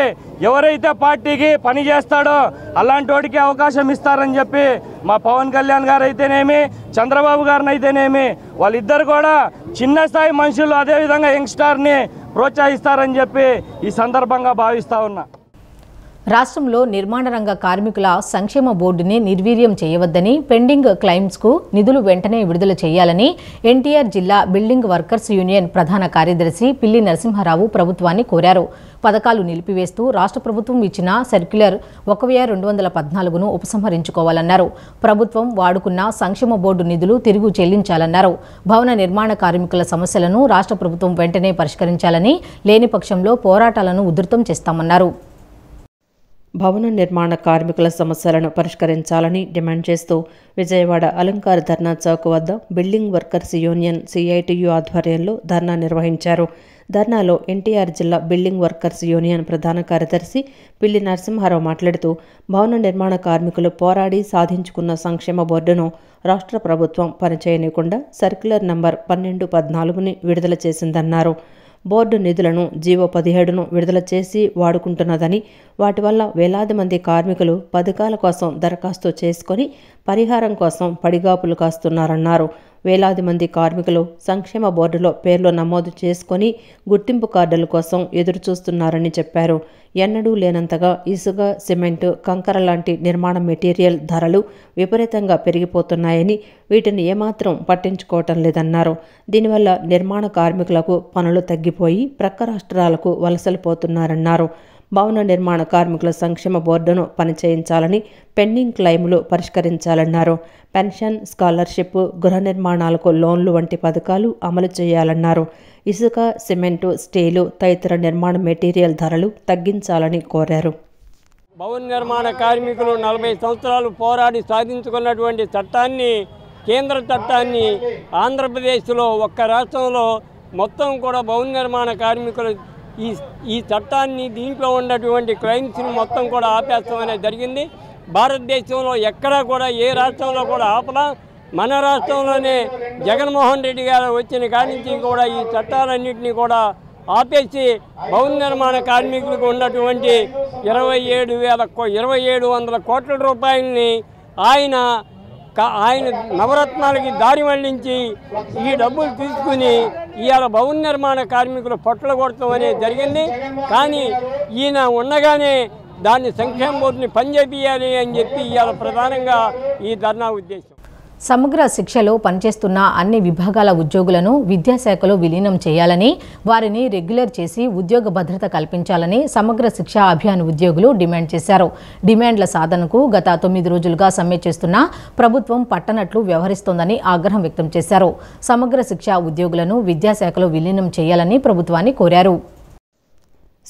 ఎవరైతే పార్టీకి పని చేస్తాడో అలాంటోడికి అవకాశం ఇస్తారని చెప్పి మా పవన్ కళ్యాణ్ గారు అయితేనేమి, చంద్రబాబు గారిని అయితేనేమి వాళ్ళిద్దరు కూడా చిన్న స్థాయి మనుషులు, అదేవిధంగా యంగ్స్టార్ని ప్రోత్సహిస్తారని చెప్పి ఈ సందర్భంగా భావిస్తా ఉన్నా. రాష్ట్రంలో నిర్మాణ రంగ కార్మికుల సంక్షేమ బోర్డుని నిర్వీర్యం చేయవద్దని, పెండింగ్ క్లెయిమ్స్కు నిధులు వెంటనే విడుదల చేయాలని ఎన్టీఆర్ జిల్లా బిల్డింగ్ వర్కర్స్ యూనియన్ ప్రధాన కార్యదర్శి పిల్లి నరసింహారావు ప్రభుత్వాన్ని కోరారు. పథకాలు నిలిపివేస్తూ రాష్ట్ర ప్రభుత్వం ఇచ్చిన సర్క్యులర్ 1214ను ఉపసంహరించుకోవాలన్నారు. ప్రభుత్వం వాడుకున్న సంక్షేమ బోర్డు నిధులు తిరిగి చెల్లించాలన్నారు. భవన నిర్మాణ కార్మికుల సమస్యలను రాష్ట్ర ప్రభుత్వం వెంటనే పరిష్కరించాలని, లేని పక్షంలో పోరాటాలను ఉధృతం చేస్తామన్నారు. భవన నిర్మాణ కార్మికుల సమస్యలను పరిష్కరించాలని డిమాండ్ చేస్తూ విజయవాడ అలంకార ధర్నా చౌక్ వద్ద బిల్డింగ్ వర్కర్స్ యూనియన్ సిఐటియు ఆధ్వర్యంలో ధర్నా నిర్వహించారు. ధర్నాలో ఎన్టీఆర్ జిల్లా బిల్డింగ్ వర్కర్స్ యూనియన్ ప్రధాన కార్యదర్శి పిల్లి నరసింహారావు మాట్లాడుతూ భవన నిర్మాణ కార్మికులు పోరాడి సాధించుకున్న సంక్షేమ బోర్డును రాష్ట్ర ప్రభుత్వం పనిచేయనీయకుండా సర్క్యులర్ నంబర్ 1214ని విడుదల చేసిందన్నారు. బోర్డు నిధులను జీవో 17ను విడుదల చేసి వాడుకుంటున్నదని, వాటి వల్ల వేలాది మంది కార్మికులు పథకాల కోసం దరఖాస్తు చేసుకొని పరిహారం కోసం పడిగాపులు కాస్తున్నారన్నారు. వేలాది మంది కార్మికులు సంక్షేమ బోర్డులో పేర్లు నమోదు చేసుకొని గుర్తింపు కార్డుల కోసం ఎదురుచూస్తున్నారని చెప్పారు. ఎన్నడూ లేనంతగా ఇసుక, సిమెంటు, కంకర లాంటి నిర్మాణ మెటీరియల్ ధరలు విపరీతంగా పెరిగిపోతున్నాయని, వీటిని ఏమాత్రం పట్టించుకోవటం లేదన్నారు. దీనివల్ల నిర్మాణ కార్మికులకు పనులు తగ్గిపోయి ప్రక్క రాష్ట్రాలకు వలసలు పోతున్నారన్నారు. భవన నిర్మాణ కార్మికుల సంక్షేమ బోర్డును పనిచేయించాలని, పెండింగ్ క్లెయిములు పరిష్కరించాలన్నారు. పెన్షన్, స్కాలర్షిప్, గృహ నిర్మాణాలకు లోన్లు వంటి పథకాలు అమలు చేయాలన్నారు. ఇసుక, సిమెంటు, స్టీలు తదితర నిర్మాణ మెటీరియల్ ధరలు తగ్గించాలని కోరారు. భవన నిర్మాణ కార్మికులు 40 సంవత్సరాలు పోరాడి సాధించుకున్నటువంటి చట్టాన్ని, కేంద్ర చట్టాన్ని ఆంధ్రప్రదేశ్లో ఒక్క రాష్ట్రంలో మొత్తం కూడా భవన నిర్మాణ కార్మికులు ఈ చట్టాన్ని, దీంట్లో ఉన్నటువంటి క్లెయిమ్స్ని మొత్తం కూడా ఆపేస్తాం అనేది జరిగింది. భారతదేశంలో ఎక్కడా కూడా ఏ రాష్ట్రంలో కూడా ఆపలా. మన రాష్ట్రంలోనే జగన్మోహన్ రెడ్డి గారు వచ్చిన కాడి నుంచి కూడా ఈ చట్టాలన్నింటినీ కూడా ఆపేసి భవన నిర్మాణ కార్మికులకు ఉన్నటువంటి 2700 కోట్ల రూపాయలని ఆయన నవరత్నాలకి దారి మళ్లించి ఈ డబ్బులు తీసుకుని ఇవాళ భవన నిర్మాణ కార్మికులు పొట్టలు కొడతాం అనేది జరిగింది. కానీ ఈయన ఉండగానే దాన్ని సంక్షేమ బోర్డుని పనిచేయాలి అని చెప్పి ఇవాళ ప్రధానంగా ఈ ధర్నా ఉద్దేశం. సమగ్ర శిక్షలో పనిచేస్తున్న అన్ని విభాగాల ఉద్యోగులను విద్యాశాఖలో విలీనం చేయాలని, వారిని రెగ్యులర్ చేసి ఉద్యోగ భద్రత కల్పించాలని సమగ్ర శిక్ష అభియాన్ ఉద్యోగులు డిమాండ్ చేశారు. డిమాండ్ల సాధనకు గత 9 రోజులుగా సమ్మె చేస్తున్నా ప్రభుత్వం పట్టనట్లు వ్యవహరిస్తోందని ఆగ్రహం వ్యక్తం చేశారు. సమగ్ర శిక్ష ఉద్యోగులను విద్యాశాఖలో విలీనం చేయాలని ప్రభుత్వాన్ని కోరారు.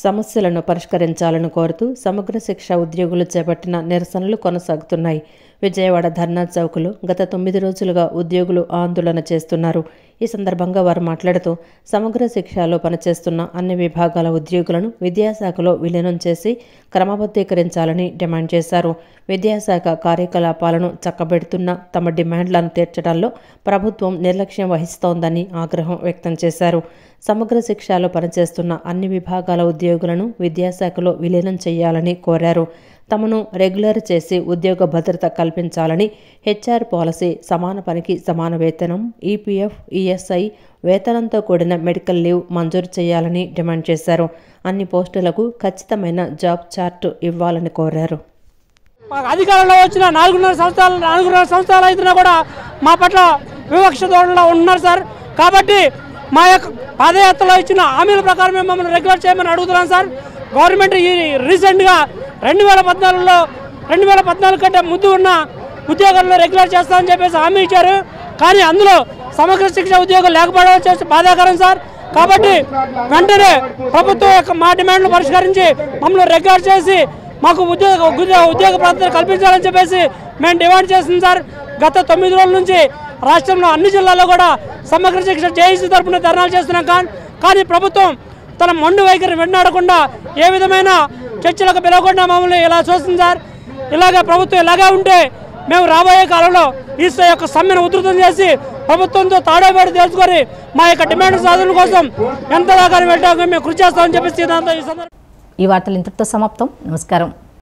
సమస్యలను పరిష్కరించాలని కోరుతూ సమగ్ర శిక్ష ఉద్యోగులు చేపట్టిన నిరసనలు కొనసాగుతున్నాయి. విజయవాడ ధర్నా చౌక్లో గత 9 రోజులుగా ఉద్యోగులు ఆందోళన చేస్తున్నారు. ఈ సందర్భంగా వారు మాట్లాడుతూ సమగ్ర శిక్షలో పనిచేస్తున్న అన్ని విభాగాల ఉద్యోగులను విద్యాశాఖలో విలీనం చేసి క్రమబద్ధీకరించాలని డిమాండ్ చేశారు. విద్యాశాఖ కార్యకలాపాలను చక్కబెడుతున్న తమ డిమాండ్లను తీర్చడంలో ప్రభుత్వం నిర్లక్ష్యం వహిస్తోందని ఆగ్రహం వ్యక్తం చేశారు. సమగ్ర శిక్షలో పనిచేస్తున్న అన్ని విభాగాల ఉద్యోగులను విద్యాశాఖలో విలీనం చేయాలని కోరారు. తమను రెగ్యులర్ చేసి ఉద్యోగ భద్రత కల్పించాలని, హెచ్ఆర్ పాలసీ, సమాన పనికి సమాన వేతనం, ఈపీఎఫ్, ఈఎస్ఐ, వేతనంతో కూడిన మెడికల్ లీవ్ మంజూరు చేయాలని డిమాండ్ చేశారు. అన్ని పోస్టులకు ఖచ్చితమైన జాబ్ చార్ట్ ఇవ్వాలని కోరారు. అధికారంలో వచ్చిన 4.5 సంవత్సరాలు అయినా కూడా మా పట్ల వివక్ష ధోరణిలో ఉన్నారు సార్. కాబట్టి మా యొక్క పాదయాత్రలో ఇచ్చిన హామీల ప్రకారమే మమ్మల్ని రెగ్యులర్ చేయమని అడుగుతున్నాం సార్. గవర్నమెంట్ ఈ రీసెంట్గా 2014 కంటే ముందు ఉన్న ఉద్యోగాలను రెగ్యులర్ చేస్తామని చెప్పేసి హామీ ఇచ్చారు. కానీ అందులో సమగ్ర శిక్ష ఉద్యోగాలు లేకపోవడం వచ్చేసి బాధాకరం సార్. కాబట్టి వెంటనే ప్రభుత్వం యొక్క మా డిమాండ్లు పరిష్కరించి మమ్మల్ని రెగ్యులర్ చేసి మాకు ఉద్యోగ భద్రత కల్పించాలని చెప్పేసి మేము డిమాండ్ చేస్తున్నాం సార్. గత 9 రోజుల నుంచి రాష్ట్రంలో అన్ని జిల్లాల్లో కూడా సమగ్ర శిక్ష జేఏసీ తరఫున ధర్నాలు చేస్తున్నాం. కానీ ప్రభుత్వం తన మొండి వైఖరి వెన్నాడకుండా ఏ విధమైన చర్చలకు పిలవకుండా మమ్మల్ని ఇలా చూస్తుంది సార్. ఇలాగ ప్రభుత్వం ఇలాగే ఉంటే మేము రాబోయే కాలంలో ఈ యొక్క సమ్మెను ఉధృతం చేసి ప్రభుత్వంతో తాడోబేడి తెలుసుకొని మా యొక్క డిమాండ్ సాధన కోసం ఎంత దాకా వెళ్ళడానికి మేము కృషి చేస్తామని చెప్పేసి ఈ వార్తలు ఇంతటితో సమాప్తం. నమస్కారం.